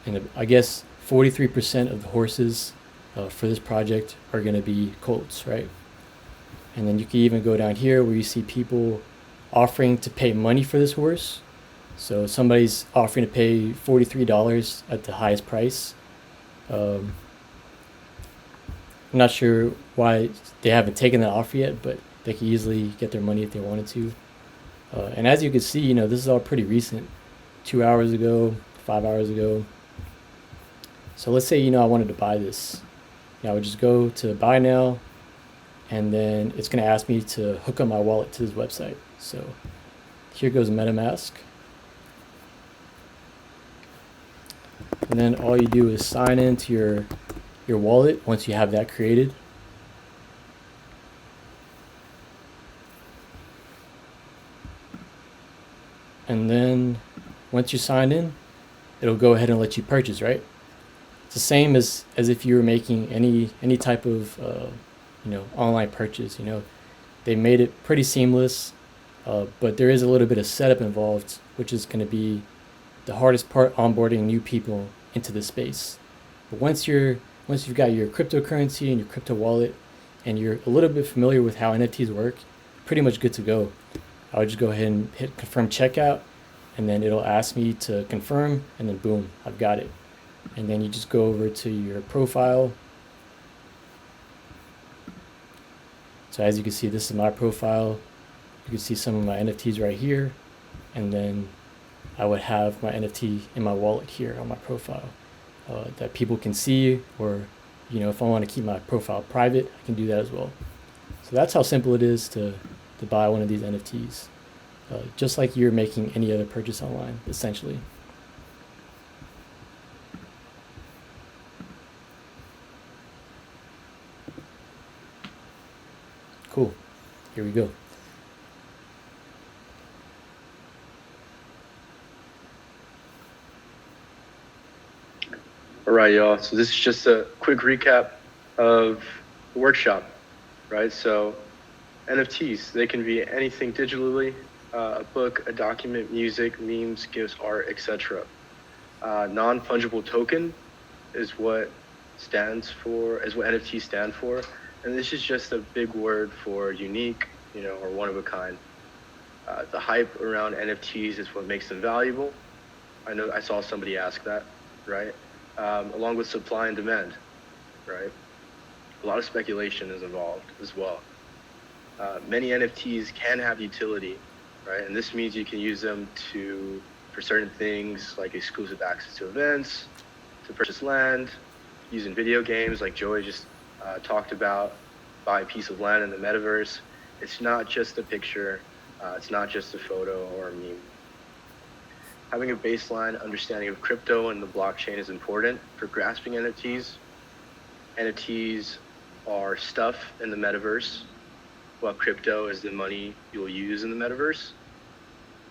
Speaker 4: And I guess 43% of the horses for this project are going to be colts, right? And then you can even go down here where you see people offering to pay money for this horse. So somebody's offering to pay $43 at the highest price. I'm not sure why they haven't taken that offer yet, but they could easily get their money if they wanted to. And as you can see, this is all pretty recent, 2 hours ago, 5 hours ago. So let's say, I wanted to buy this. I would just go to buy now, and then it's going to ask me to hook up my wallet to this website. So here goes MetaMask. And then all you do is sign into your wallet once you have that created. And then once you sign in, it'll go ahead and let you purchase, right? It's the same as if you were making any type of online purchase. They made it pretty seamless, but there is a little bit of setup involved, which is going to be the hardest part, onboarding new people into the space. But once you've got your cryptocurrency and your crypto wallet, and you're a little bit familiar with how NFTs work, pretty much good to go. I would just go ahead and hit confirm checkout, and then it'll ask me to confirm, and then boom, I've got it. And then you just go over to your profile. So as you can see, this is my profile. You can see some of my NFTs right here, and then I would have my NFT in my wallet here on my profile that people can see, or if I want to keep my profile private, I can do that as well. So that's how simple it is to buy one of these NFTs, just like you're making any other purchase online, essentially. Cool. Here we go.
Speaker 3: All right, y'all. So this is just a quick recap of the workshop, right? So NFTs, they can be anything digitally, a book, a document, music, memes, gifts, art, etc. Non-fungible token is what NFTs stand for. And this is just a big word for unique, or one of a kind. The hype around NFTs is what makes them valuable. I know I saw somebody ask that, right? Along with supply and demand, right? A lot of speculation is involved as well. Many NFTs can have utility, right? And this means you can use them for certain things like exclusive access to events, to purchase land, using video games like Joey just talked about, buy a piece of land in the metaverse. It's not just a picture, it's not just a photo or a meme. Having a baseline understanding of crypto and the blockchain is important for grasping NFTs. NFTs are stuff in the metaverse, while crypto is the money you'll use in the metaverse.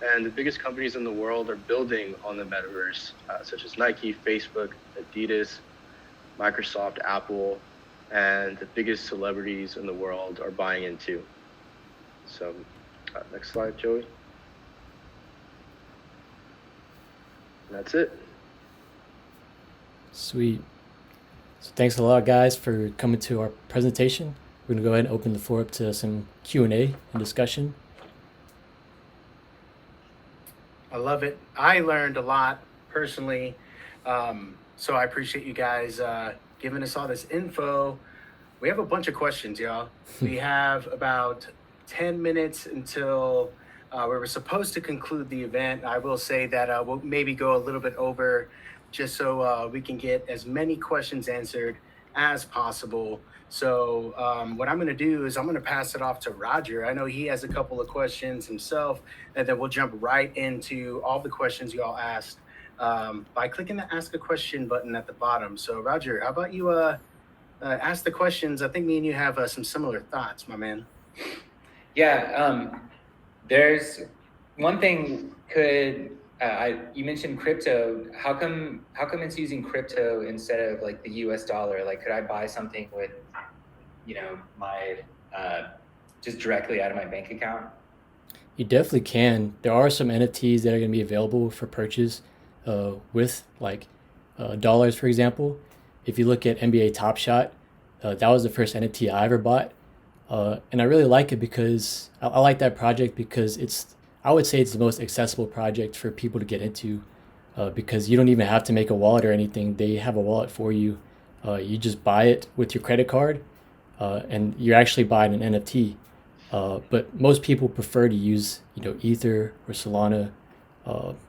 Speaker 3: And the biggest companies in the world are building on the metaverse, such as Nike, Facebook, Adidas, Microsoft, Apple, and the biggest celebrities in the world are buying into. So next slide, Joey. And that's it.
Speaker 4: Sweet. So thanks a lot, guys, for coming to our presentation. We're going to go ahead and open the floor up to some Q&A and discussion.
Speaker 1: I love it. I learned a lot personally. So I appreciate you guys giving us all this info. We have a bunch of questions, y'all. We have about 10 minutes until we were supposed to conclude the event. I will say that we'll maybe go a little bit over just so we can get as many questions answered as possible. So what I'm going to do is I'm going to pass it off to Roger. I know he has a couple of questions himself, and then we'll jump right into all the questions you all asked by clicking the Ask a Question button at the bottom. So Roger, how about you ask the questions? I think me and you have some similar thoughts, my man.
Speaker 2: Yeah, there's one thing. You mentioned crypto. How come it's using crypto instead of like the US dollar? Like, could I buy something with, my just directly out of my bank account?
Speaker 4: You definitely can. There are some NFTs that are going to be available for purchase with like dollars, for example. If you look at NBA Top Shot, that was the first NFT I ever bought. And I really like it because I like that project because I would say it's the most accessible project for people to get into because you don't even have to make a wallet or anything. They have a wallet for you. You just buy it with your credit card and you're actually buying an NFT. But most people prefer to use, Ether or Solana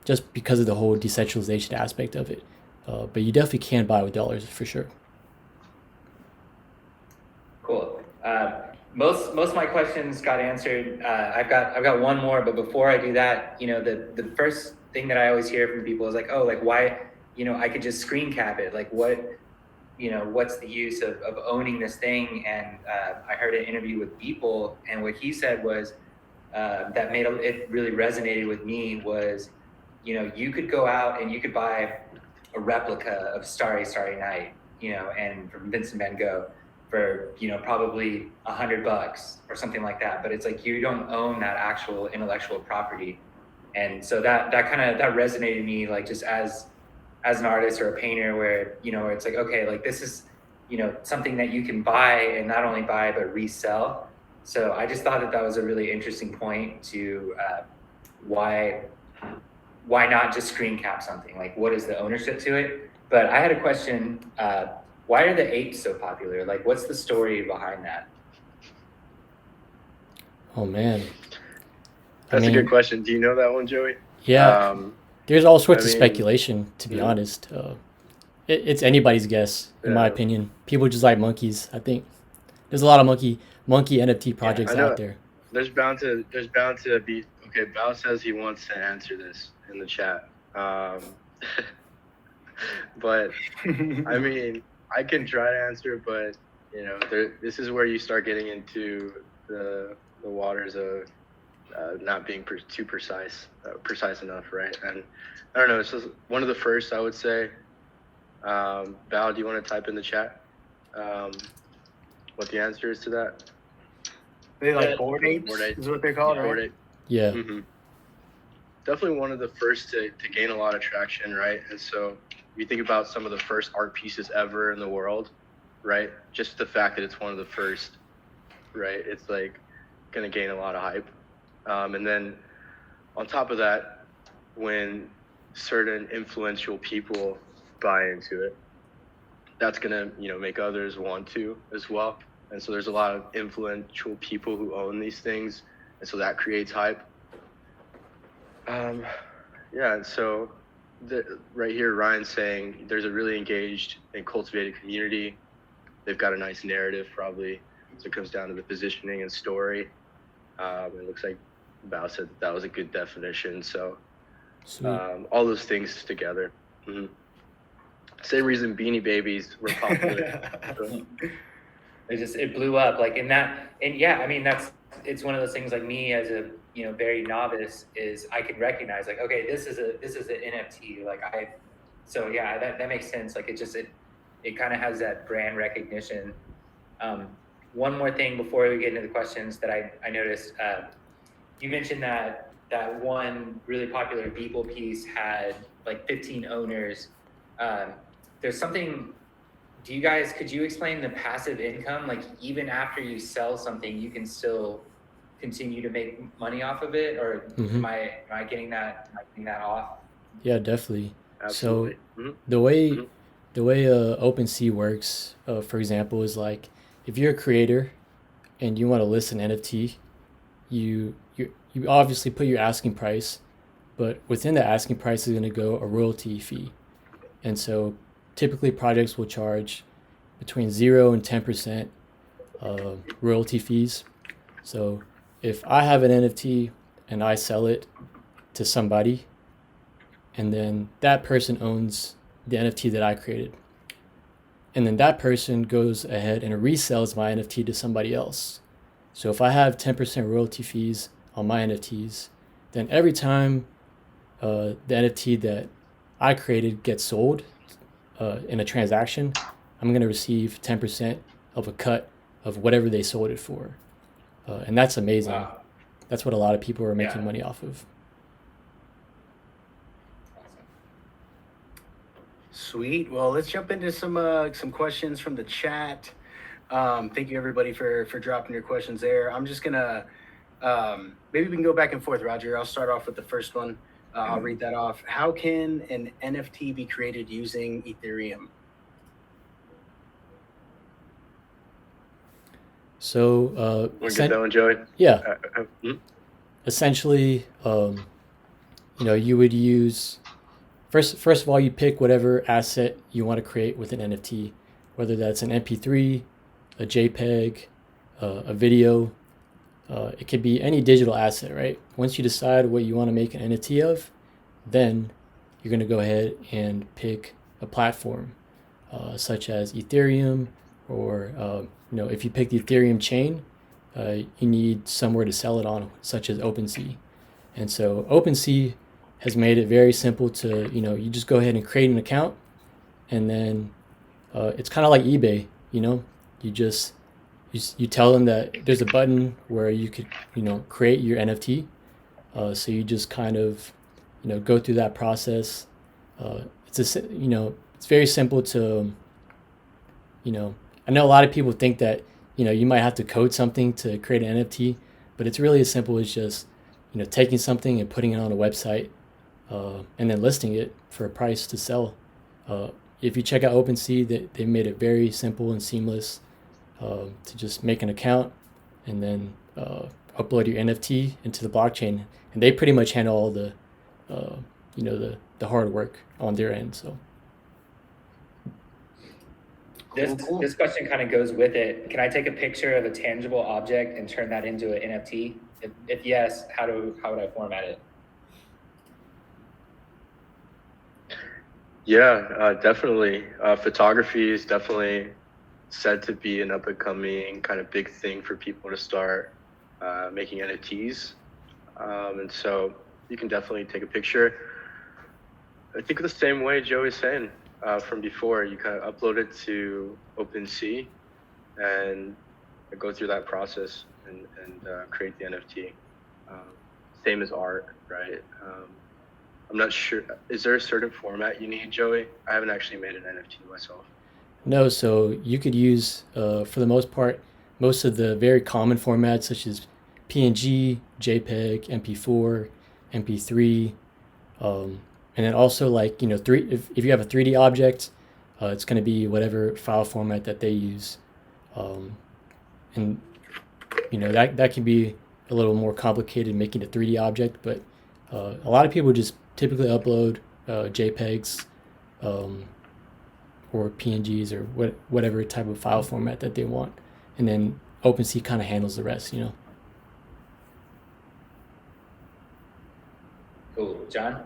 Speaker 4: just because of the whole decentralization aspect of it. But you definitely can buy with dollars for sure.
Speaker 2: Cool. Most of my questions got answered. I've got one more, but before I do that, the first thing that I always hear from people is like, oh, like why, I could just screen cap it. Like what's the use of owning this thing? And I heard an interview with Beeple, and what he said was that made it really resonated with me was, you could go out and you could buy a replica of Starry Night, and from Vincent Van Gogh for, probably $100 or something like that. But it's like, you don't own that actual intellectual property. And so that resonated to me, like just as an artist or a painter where, it's like, okay, like this is, something that you can buy and not only buy, but resell. So I just thought that was a really interesting point to why not just screen cap something? Like, what is the ownership to it? But I had a question. Why are the apes so popular? Like, what's the story behind that?
Speaker 4: Oh man,
Speaker 3: That's a good question. Do you know that one, Joey?
Speaker 4: Yeah, there's all sorts
Speaker 3: I
Speaker 4: of
Speaker 3: mean,
Speaker 4: speculation. To be honest, it's anybody's guess, in my opinion. People just like monkeys. I think there's a lot of monkey NFT projects out there.
Speaker 3: There's bound to be. Okay, Bao says he wants to answer this in the chat. But I mean, I can try to answer, but you know, this is where you start getting into the waters of not being too precise enough, right? And I don't know, it's just one of the first, I would say. Val, do you want to type in the chat what the answer is to that?
Speaker 1: They like bored apes is what they're called, right?
Speaker 3: Ape.
Speaker 4: Yeah.
Speaker 3: Mm-hmm. Definitely one of the first to gain a lot of traction, right? And so you think about some of the first art pieces ever in the world, right? Just the fact that it's one of the first, right? It's like going to gain a lot of hype. And then on top of that, when certain influential people buy into it, that's going to, you know, make others want to as well. And so there's a lot of influential people who own these things. And so that creates hype. Yeah, and so right here, Ryan's saying there's a really engaged and cultivated community. They've got a nice narrative, probably. So it comes down to the positioning and story. It looks like Bao said that was a good definition. So all those things together. Mm-hmm. Same reason Beanie Babies were popular.
Speaker 2: It blew up like in that. And yeah, I mean, it's one of those things like me as a, you know, very novice is I can recognize like, okay, this is an NFT. Like so yeah, that makes sense. Like it kind of has that brand recognition. One more thing before we get into the questions that I noticed, you mentioned that one really popular Beeple piece had like 15 owners. There's something, could you explain the passive income? Like even after you sell something, you can still continue to make money off of it, or am I getting that off?
Speaker 4: Yeah, definitely.
Speaker 3: Absolutely.
Speaker 4: So the way OpenSea works, for example, is like if you're a creator and you want to list an NFT, you obviously put your asking price, but within the asking price is going to go a royalty fee. And so typically projects will charge between 0 and 10% royalty fees. So if I have an NFT and I sell it to somebody, and then that person owns the NFT that I created, and then that person goes ahead and resells my NFT to somebody else. So if I have 10% royalty fees on my NFTs, then every time the NFT that I created gets sold in a transaction, I'm going to receive 10% of a cut of whatever they sold it for. And that's amazing. Wow. That's what a lot of people are making money off of.
Speaker 1: Sweet. Well, let's jump into some questions from the chat. Thank you everybody for dropping your questions there. I'm just gonna maybe we can go back and forth, Roger. I'll start off with the first one. I'll read that off. How can an NFT be created using Ethereum?
Speaker 4: So
Speaker 3: want to get that one, Joey?
Speaker 4: Yeah. Essentially, you would use first of all, you pick whatever asset you want to create with an NFT, whether that's an MP3, a JPEG, a video. It could be any digital asset, right? Once you decide what you want to make an NFT of, then you're going to go ahead and pick a platform such as Ethereum, or if you pick the Ethereum chain, you need somewhere to sell it on, such as OpenSea. And so OpenSea has made it very simple to, you just go ahead and create an account, and then it's kind of like eBay, you tell them that there's a button where you could, create your NFT. So you just kind of, go through that process. It's very simple to, I know a lot of people think that you might have to code something to create an NFT, but it's really as simple as just taking something and putting it on a website, and then listing it for a price to sell. Uh, if you check out OpenSea, they made it very simple and seamless, to just make an account and then upload your NFT into the blockchain, and they pretty much handle all the the hard work on their end. So
Speaker 2: This question kind of goes with it. Can I take a picture of a tangible object and turn that into an NFT? If yes, how would I format it?
Speaker 3: Yeah, definitely. Photography is definitely said to be an up and coming kind of big thing for people to start making NFTs. And so you can definitely take a picture. I think the same way Joe was saying from before, you kind of upload it to OpenSea and go through that process and create the NFT. Same as art, right? I'm not sure. Is there a certain format you need, Joey? I haven't actually made an NFT myself.
Speaker 4: no, so you could use, for the most part, most of the very common formats such as PNG, JPEG, MP4, MP3, and then also like if you have a 3D object, it's going to be whatever file format that they use, um, and that can be a little more complicated making a 3D object, but a lot of people just typically upload JPEGs, um, or PNGs or whatever type of file format that they want, and then OpenSea kind of handles the rest.
Speaker 2: Cool, John.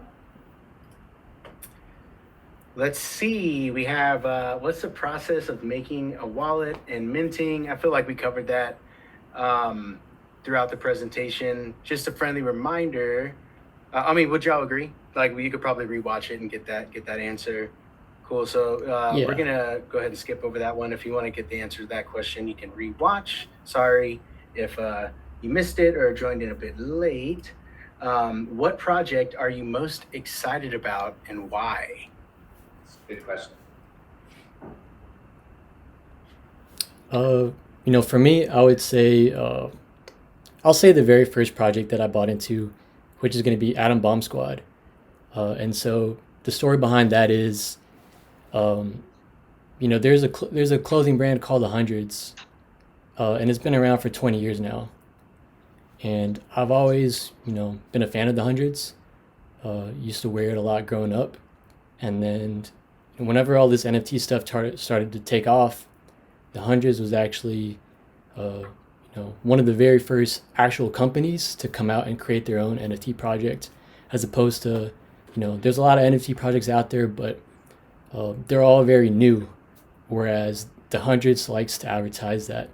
Speaker 1: Let's see. We have what's the process of making a wallet and minting? I feel like we covered that throughout the presentation. Just a friendly reminder. Would y'all agree? Like, you could probably rewatch it and get that answer. Cool. So
Speaker 4: Yeah.
Speaker 1: we're gonna go ahead and skip over that one. If you want to get the answer to that question, you can rewatch. Sorry if you missed it or joined in a bit late. What project are you most excited about and why?
Speaker 2: Good question.
Speaker 4: For me, I would say, I'll say the very first project that I bought into, which is going to be Atom Bomb Squad. And so the story behind that is, there's a clothing brand called The Hundreds, and it's been around for 20 years now. And I've always, been a fan of The Hundreds. Used to wear it a lot growing up. And then whenever all this NFT stuff started to take off, The Hundreds was actually, one of the very first actual companies to come out and create their own NFT project, as opposed to, there's a lot of NFT projects out there, but they're all very new. Whereas The Hundreds likes to advertise that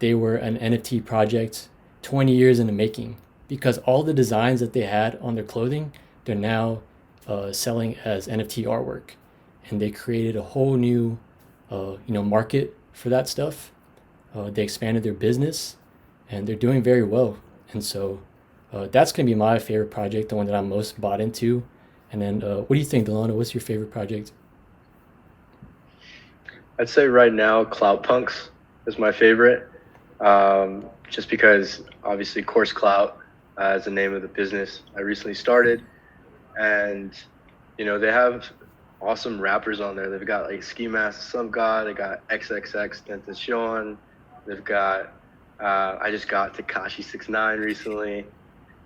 Speaker 4: they were an NFT project 20 years in the making, because all the designs that they had on their clothing, they're now selling as NFT artwork, and they created a whole new, market for that stuff. They expanded their business, and they're doing very well. And so that's gonna be my favorite project, the one that I'm most bought into. And then, what do you think, Delano? What's your favorite project?
Speaker 3: I'd say right now, Clout Punks is my favorite, just because obviously Course Clout is the name of the business I recently started, and they have awesome rappers on there. They've got like Ski Mask, Some God, they got XXX Tentacion, they've got I just got Tekashi 6ix9ine recently,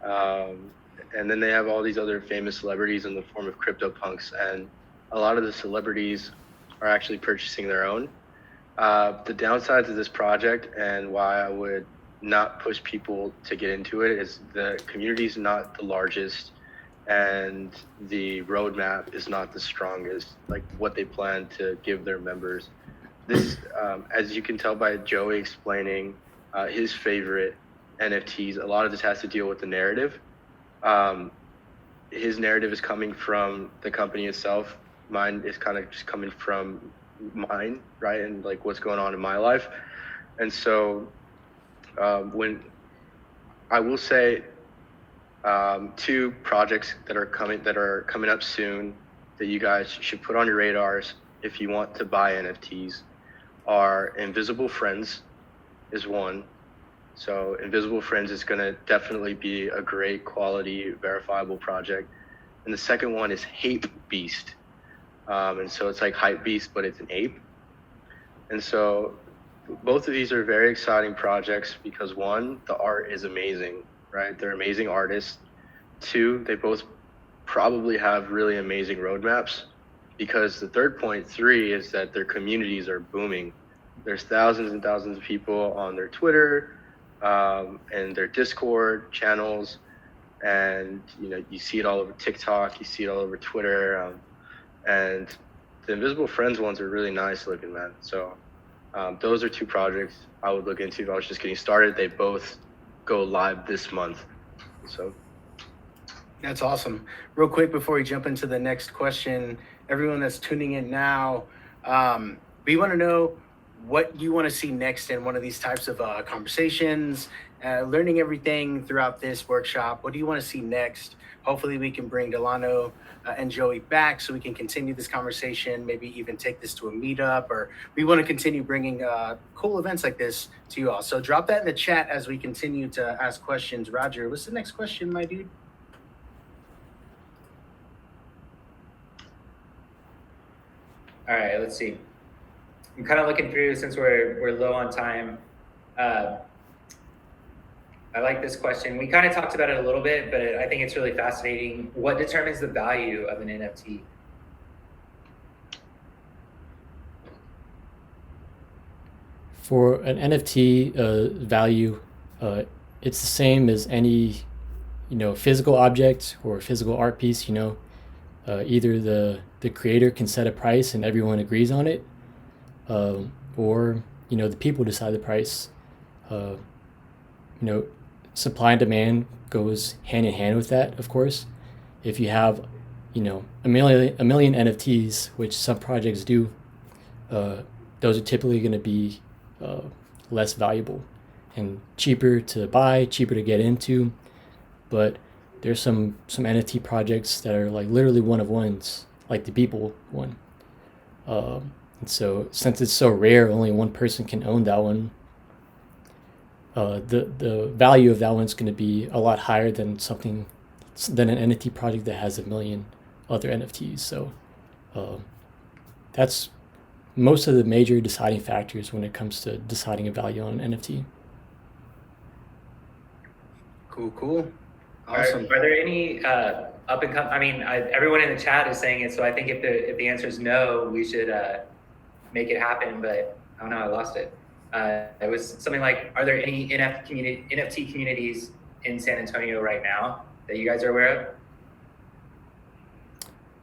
Speaker 3: and then they have all these other famous celebrities in the form of CryptoPunks, and a lot of the celebrities are actually purchasing their own. The downside to this project and why I would not push people to get into it is the community is not the largest, and the roadmap is not the strongest, like what they plan to give their members. This, as you can tell by Joey explaining his favorite NFTs, a lot of this has to deal with the narrative. His narrative is coming from the company itself. Mine is kind of just coming from mine, right? And like what's going on in my life. And so when I will say, two projects that are coming up soon that you guys should put on your radars if you want to buy NFTs are Invisible Friends is one. So Invisible Friends is going to definitely be a great quality verifiable project. And the second one is Hape Beast. And so it's like Hype Beast, but it's an ape. And so both of these are very exciting projects because one, the art is amazing, right? They're amazing artists. Two, they both probably have really amazing roadmaps, because the third point, three, is that their communities are booming. There's thousands and thousands of people on their Twitter and their Discord channels, and you see it all over TikTok, you see it all over Twitter, and the Invisible Friends ones are really nice looking, man. So those are two projects I would look into if I was just getting started. They both go live this month. So
Speaker 1: That's awesome. Real quick before we jump into the next question, everyone that's tuning in now, we want to know what you want to see next in one of these types of conversations, learning everything throughout this workshop. What do you want to see next? Hopefully we can bring Delano and Joey back so we can continue this conversation, maybe even take this to a meetup, or we want to continue bringing cool events like this to you all. So drop that in the chat as we continue to ask questions. Roger, what's the next question, my dude?
Speaker 2: All right, let's see. I'm kind of looking through since we're low on time. I like this question. We kind of talked about it a little bit, but I think it's really fascinating. What determines the value of an NFT?
Speaker 4: For an NFT value, it's the same as any physical object or physical art piece. Either the creator can set a price and everyone agrees on it, or the people decide the price. Supply and demand goes hand in hand with that, of course. If you have a million NFTs, which some projects do, those are typically going to be less valuable and cheaper to buy, cheaper to get into. But there's some NFT projects that are like literally one of ones, like the Beeple one. And so since it's so rare, only one person can own that one. The value of that one's going to be a lot higher than an NFT project that has a million other NFTs. So that's most of the major deciding factors when it comes to deciding a value on an NFT.
Speaker 1: Cool. Awesome.
Speaker 2: Are there any up and come? I mean, everyone in the chat is saying it, so I think if the answer is no, we should make it happen. But I don't know, I lost it. It was something like, are there any NFT communities in San Antonio right now that you guys are aware of?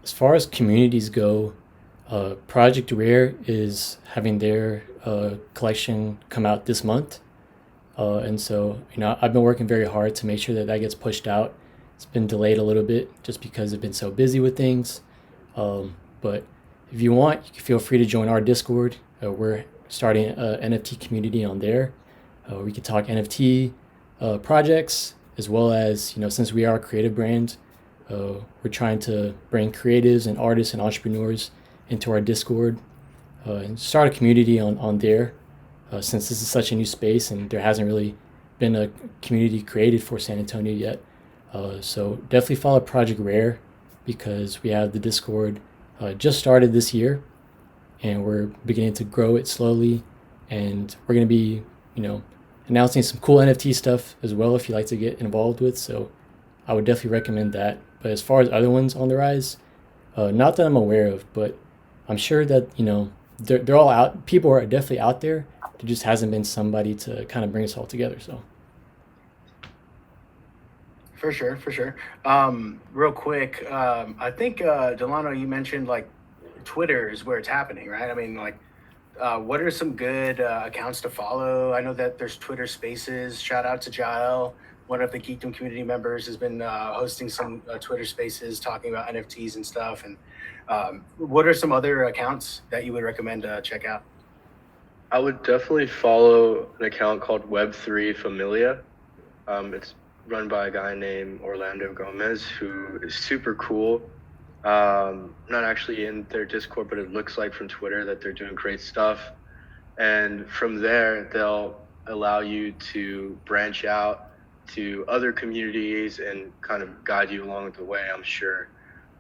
Speaker 4: As far as communities go, Project Rare is having their collection come out this month. And so, I've been working very hard to make sure that gets pushed out. It's been delayed a little bit just because I've been so busy with things. But if you want, you can feel free to join our Discord. We're starting an NFT community on there. We can talk NFT projects, as well as, since we are a creative brand, we're trying to bring creatives and artists and entrepreneurs into our Discord and start a community on there. Since this is such a new space and there hasn't really been a community created for San Antonio yet. So definitely follow Project Rare, because we have the Discord just started this year, and we're beginning to grow it slowly. And we're going to be, announcing some cool NFT stuff as well if you like to get involved with. So I would definitely recommend that. But as far as other ones on the rise, not that I'm aware of, but I'm sure that, they're all out. People are definitely out there. There just hasn't been somebody to kind of bring us all together. So
Speaker 1: For sure. Real quick, I think Delano, you mentioned like Twitter is where it's happening, right? I mean, like, what are some good accounts to follow? I know that there's Twitter Spaces. Shout out to Jael, one of the Geekdom community members, has been hosting some Twitter Spaces talking about NFTs and stuff. And what are some other accounts that you would recommend to check out?
Speaker 3: I would definitely follow an account called Web3 Familia. It's run by a guy named Orlando Gomez, who is super cool. Not actually in their Discord, but it looks like from Twitter that they're doing great stuff. And from there, they'll allow you to branch out to other communities and kind of guide you along the way, I'm sure.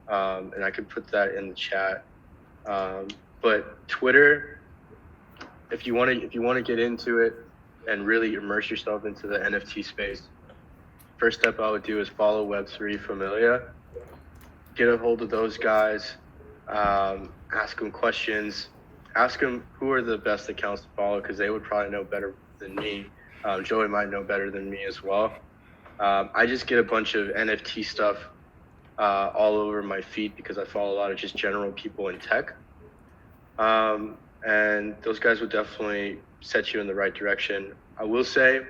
Speaker 3: And I could put that in the chat. But Twitter, if you want to get into it and really immerse yourself into the NFT space, first step I would do is follow Web3 Familia. Get a hold of those guys, ask them questions, ask them who are the best accounts to follow, because they would probably know better than me. Joey might know better than me as well. I just get a bunch of NFT stuff all over my feed because I follow a lot of just general people in tech. And those guys would definitely set you in the right direction. I will say,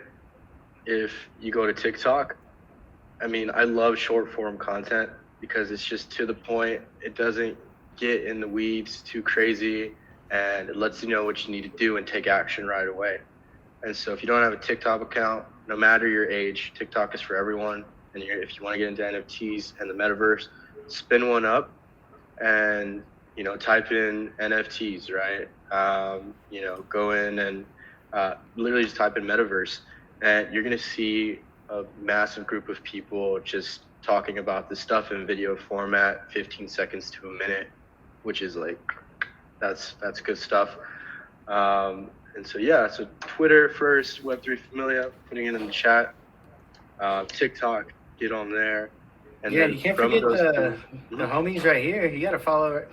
Speaker 3: if you go to TikTok, I mean, I love short form content because it's just to the point. It doesn't get in the weeds too crazy, and it lets you know what you need to do and take action right away. And so if you don't have a TikTok account, no matter your age, TikTok is for everyone. And if you want to get into NFTs and the metaverse, spin one up and, type in NFTs, right? Go in and literally just type in metaverse, and you're going to see a massive group of people just talking about this stuff in video format, 15 seconds to a minute, which is like, that's good stuff. And so Twitter first, Web3 Familia, putting it in the chat. TikTok, get on there.
Speaker 1: And you can't forget the homies right here. You got to follow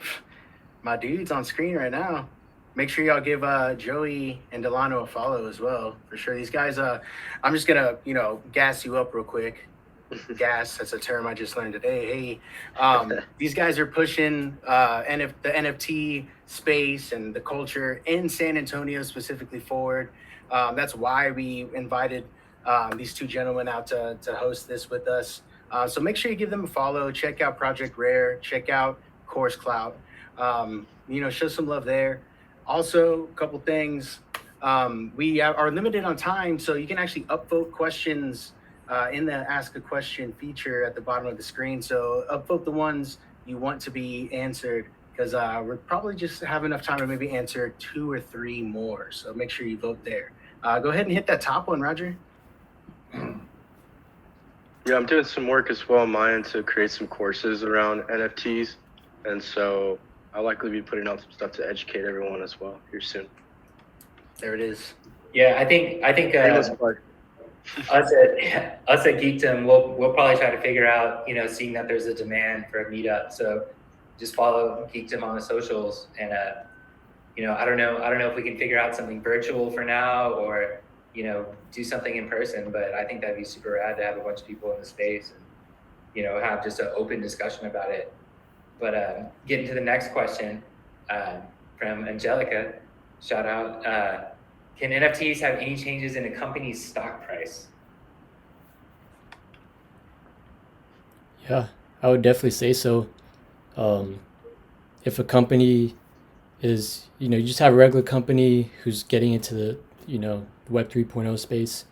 Speaker 1: my dudes on screen right now. Make sure y'all give Joey and Delano a follow as well, for sure. These guys, I'm just going to, gas you up real quick. Gas, that's a term I just learned today. Hey, these guys are pushing the NFT space and the culture in San Antonio specifically forward. That's why we invited these two gentlemen out to host this with us. So make sure you give them a follow. Check out Project Rare. Check out Course Cloud. Show some love there. Also, a couple things. We are limited on time, so you can actually upvote questions in the Ask a Question feature at the bottom of the screen. So upvote the ones you want to be answered, because we're probably just have enough time to maybe answer 2 or 3 more. So make sure you vote there. Go ahead and hit that top one, Roger.
Speaker 3: Yeah, I'm doing some work as well on my end to create some courses around NFTs. And so I'll likely be putting out some stuff to educate everyone as well here soon.
Speaker 1: There it is.
Speaker 2: Yeah, I think us at Geekdom, we'll probably try to figure out, seeing that there's a demand for a meetup. So just follow Geekdom on the socials, and I don't know if we can figure out something virtual for now, or do something in person, but I think that'd be super rad to have a bunch of people in the space and have just an open discussion about it. But getting to the next question from Angelica, shout out. Can NFTs have any changes in a company's stock price?
Speaker 4: Yeah, I would definitely say so. If a company is, you just have a regular company who's getting into the, Web 3.0 space.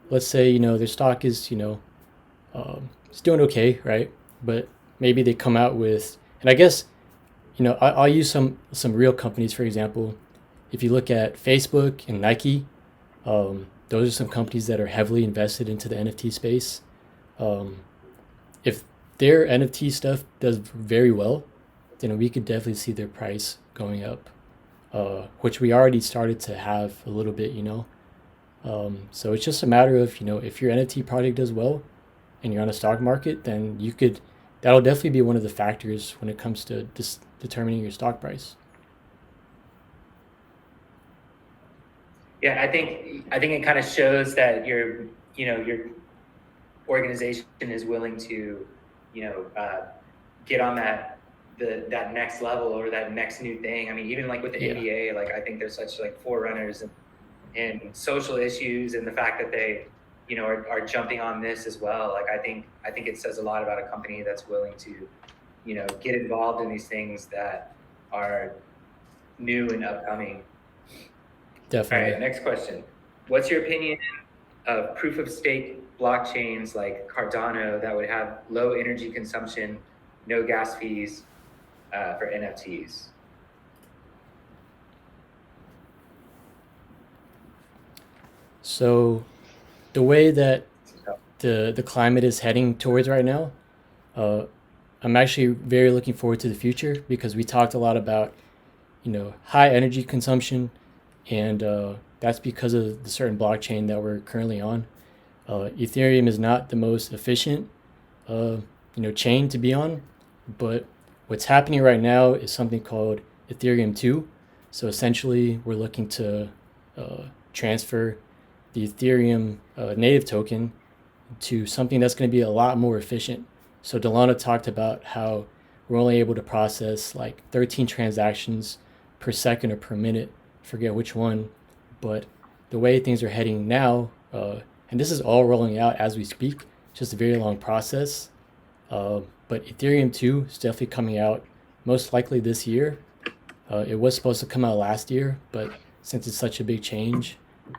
Speaker 4: Let's say, their stock is, it's doing okay, right? But maybe they come out with, and I guess, I'll use some real companies, for example. If you look at Facebook and Nike, those are some companies that are heavily invested into the NFT space. If their NFT stuff does very well, then we could definitely see their price going up, which we already started to have a little bit, So it's just a matter of, if your NFT project does well and you're on a stock market, then that'll definitely be one of the factors when it comes to determining your stock price.
Speaker 2: Yeah, I think it kind of shows that your organization is willing to, get on that next level or that next new thing. I mean, even like with the NBA, like I think there's such like forerunners in social issues, and the fact that they, are jumping on this as well. Like I think it says a lot about a company that's willing to, get involved in these things that are new and upcoming.
Speaker 4: Definitely.
Speaker 2: All right, next question. What's your opinion of proof of stake blockchains like Cardano that would have low energy consumption, no gas fees for NFTs?
Speaker 4: So the way that the climate is heading towards right now, uh, I'm actually very looking forward to the future because we talked a lot about high energy consumption, and that's because of the certain blockchain that we're currently on. Ethereum is not the most efficient uh, chain to be on, but what's happening right now is something called Ethereum 2. So essentially, we're looking to uh, transfer the Ethereum native token to something that's going to be a lot more efficient. So Delano talked about how we're only able to process like 13 transactions per second or per minute. I forget which one, but the way things are heading now, and this is all rolling out as we speak, just a very long process. But Ethereum 2 is definitely coming out most likely this year. It was supposed to come out last year, but since it's such a big change,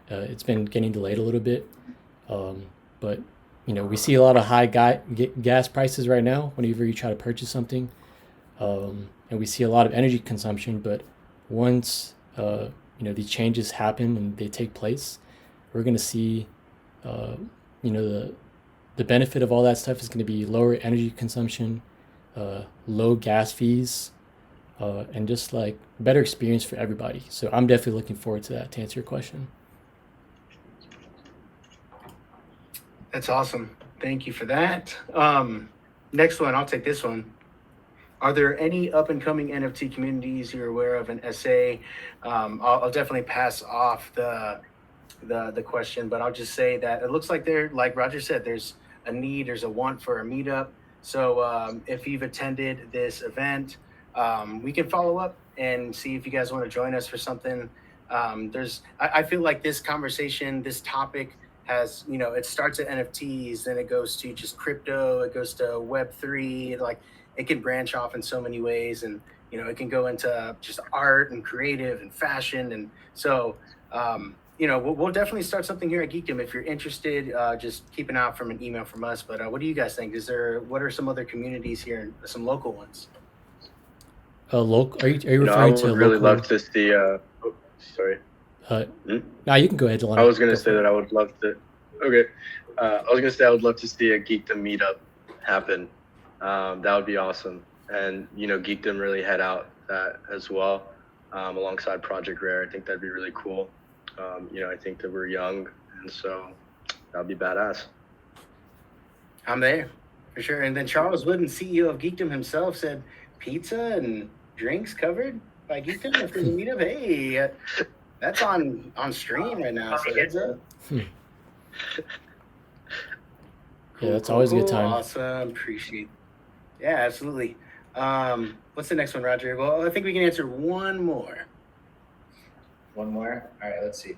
Speaker 4: it's been getting delayed a little bit. But we see a lot of high gas prices right now whenever you try to purchase something, and we see a lot of energy consumption. But once these changes happen and they take place, we're going to see the benefit of all that stuff is going to be lower energy consumption, low gas fees, and just like better experience for everybody. So I'm definitely looking forward to that. To answer your question.
Speaker 1: That's awesome. Thank you for that. Next one, I'll take this one. Are there any up and coming NFT communities you're aware of in SA? I'll definitely pass off the question, but I'll just say that it looks like like Roger said, there's a need, there's a want for a meetup. So if you've attended this event, we can follow up and see if you guys want to join us for something. I feel like this conversation, this topic has, it starts at NFTs, then it goes to just crypto, it goes to Web3, like it can branch off in so many ways, and it can go into just art and creative and fashion, and so we'll definitely start something here at Geekdom. If you're interested, just keep an eye out from an email from us. But what do you guys think? What are some other communities here, some local ones?
Speaker 4: Local? Are you referring to
Speaker 3: I would really
Speaker 4: local?
Speaker 3: love to see. Sorry.
Speaker 4: No, you can go ahead, Delano.
Speaker 3: I was going to say that I would love to. Okay. I was going to say I would love to see a Geekdom meetup happen. That would be awesome. And, Geekdom really head out that as well, alongside Project Rare. I think that'd be really cool. I think that we're young, and so that'd be badass.
Speaker 1: I'm there for sure. And then Charles Wooden, CEO of Geekdom himself, said pizza and drinks covered by Geekdom. If there's a meetup, hey, that's on stream right now. So heads up.
Speaker 4: Yeah, that's always a good time.
Speaker 1: Awesome. Appreciate it. Yeah, absolutely. What's the next one, Roger? Well, I think we can answer one more.
Speaker 2: One more? All right, let's see.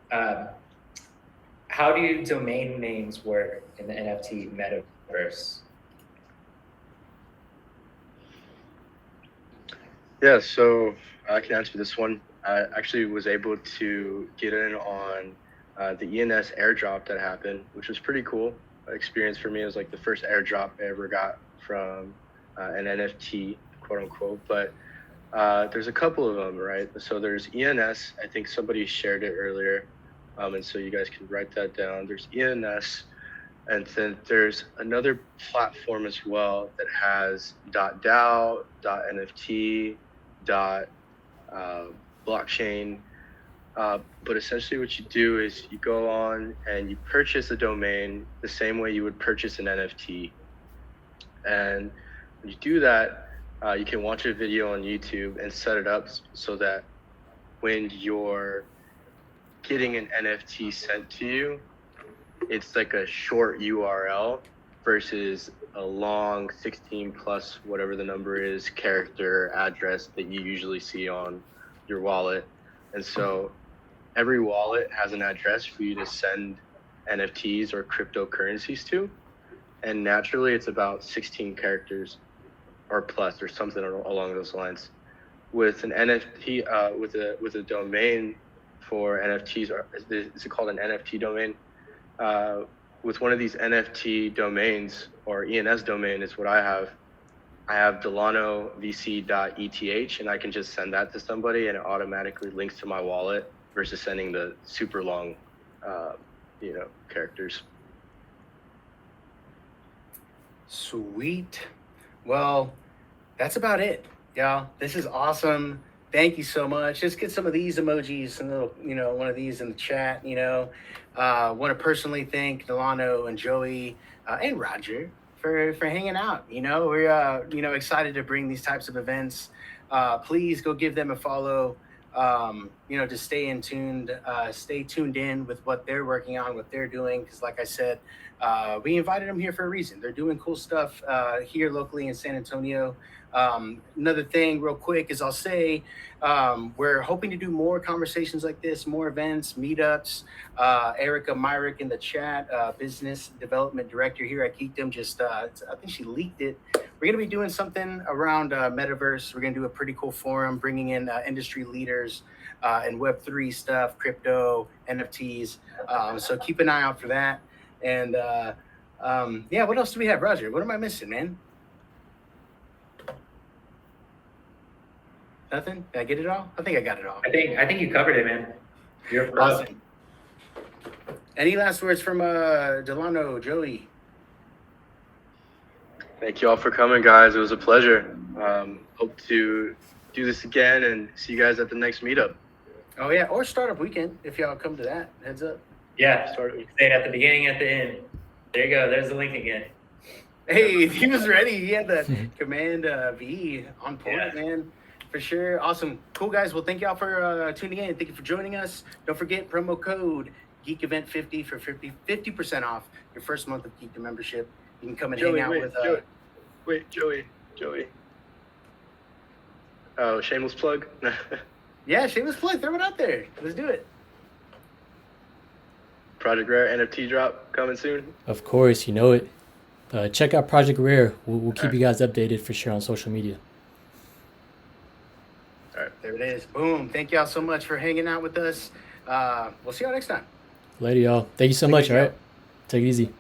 Speaker 2: How do domain names work in the NFT metaverse?
Speaker 3: Yeah, so I can answer this one. I actually was able to get in on the Ens Airdrop that happened, which was pretty cool experience for me. It was like the first airdrop I ever got from an NFT, quote unquote. But there's a couple of them, right? So there's ENS. I think somebody shared it earlier, and so you guys can write that down. There's ENS, and then there's another platform as well that has .dao, .nft, blockchain. But essentially what you do is you go on and you purchase a domain the same way you would purchase an NFT. And when you do that, you can watch a video on YouTube and set it up so that when you're getting an NFT sent to you, it's like a short URL versus a long 16 plus whatever the number is character address that you usually see on your wallet. And so every wallet has an address for you to send NFTs or cryptocurrencies to. And naturally it's about 16 characters or plus or something along those lines. With an NFT, with a domain for NFTs, or is it called an NFT domain? With one of these NFT domains or ENS domain is what I have. I have DelanoVC.eth, and I can just send that to somebody and it automatically links to my wallet versus sending the super long characters.
Speaker 1: Sweet. Well, that's about it, y'all. This is awesome. Thank you so much. Just get some of these emojis and little, one of these in the chat. Want to personally thank Delano and Joey and Roger for hanging out. We're excited to bring these types of events. Please go give them a follow. To stay tuned in with what they're working on, what they're doing. Because like I said, we invited them here for a reason. They're doing cool stuff here locally in San Antonio. Another thing real quick is I'll say we're hoping to do more conversations like this, more events, meetups. Erica Myrick in the chat, business development director here at Geekdom, I think she leaked it. We're going to be doing something around Metaverse. We're going to do a pretty cool forum, bringing in industry leaders and Web3 stuff, crypto, NFTs. So keep an eye out for that. And what else do we have, Roger? What am I missing, man? Nothing? Did I get it all? I think I got it all.
Speaker 2: I think you covered it, man. You're a pro.
Speaker 1: Awesome. Any last words from Delano, Joey?
Speaker 3: Thank you all for coming, guys. It was a pleasure. Hope to do this again and see you guys at the next meetup.
Speaker 1: Oh, yeah. Or Startup Weekend, if y'all come to that. Heads up.
Speaker 2: Yeah. Say it at the beginning, at the end. There you go. There's the link again.
Speaker 1: Hey, he was ready. He had the Command V on point, man. For sure. Awesome. Cool, guys. Well, thank y'all for tuning in. Thank you for joining us. Don't forget promo code GeekEvent50 for 50% off your first month of Geekdom membership. You can come and hang out with
Speaker 3: Joey. Oh, shameless plug.
Speaker 1: Yeah, shameless plug. Throw it out there. Let's do it.
Speaker 3: Project Rare NFT drop coming soon.
Speaker 4: Of course, you know it. Check out Project Rare. We'll keep you guys updated for sure on social media.
Speaker 1: All right, there it is. Boom. Thank y'all so much for hanging out with us. We'll see y'all next time.
Speaker 4: Later, y'all. Thank you so much. All right. Take it easy.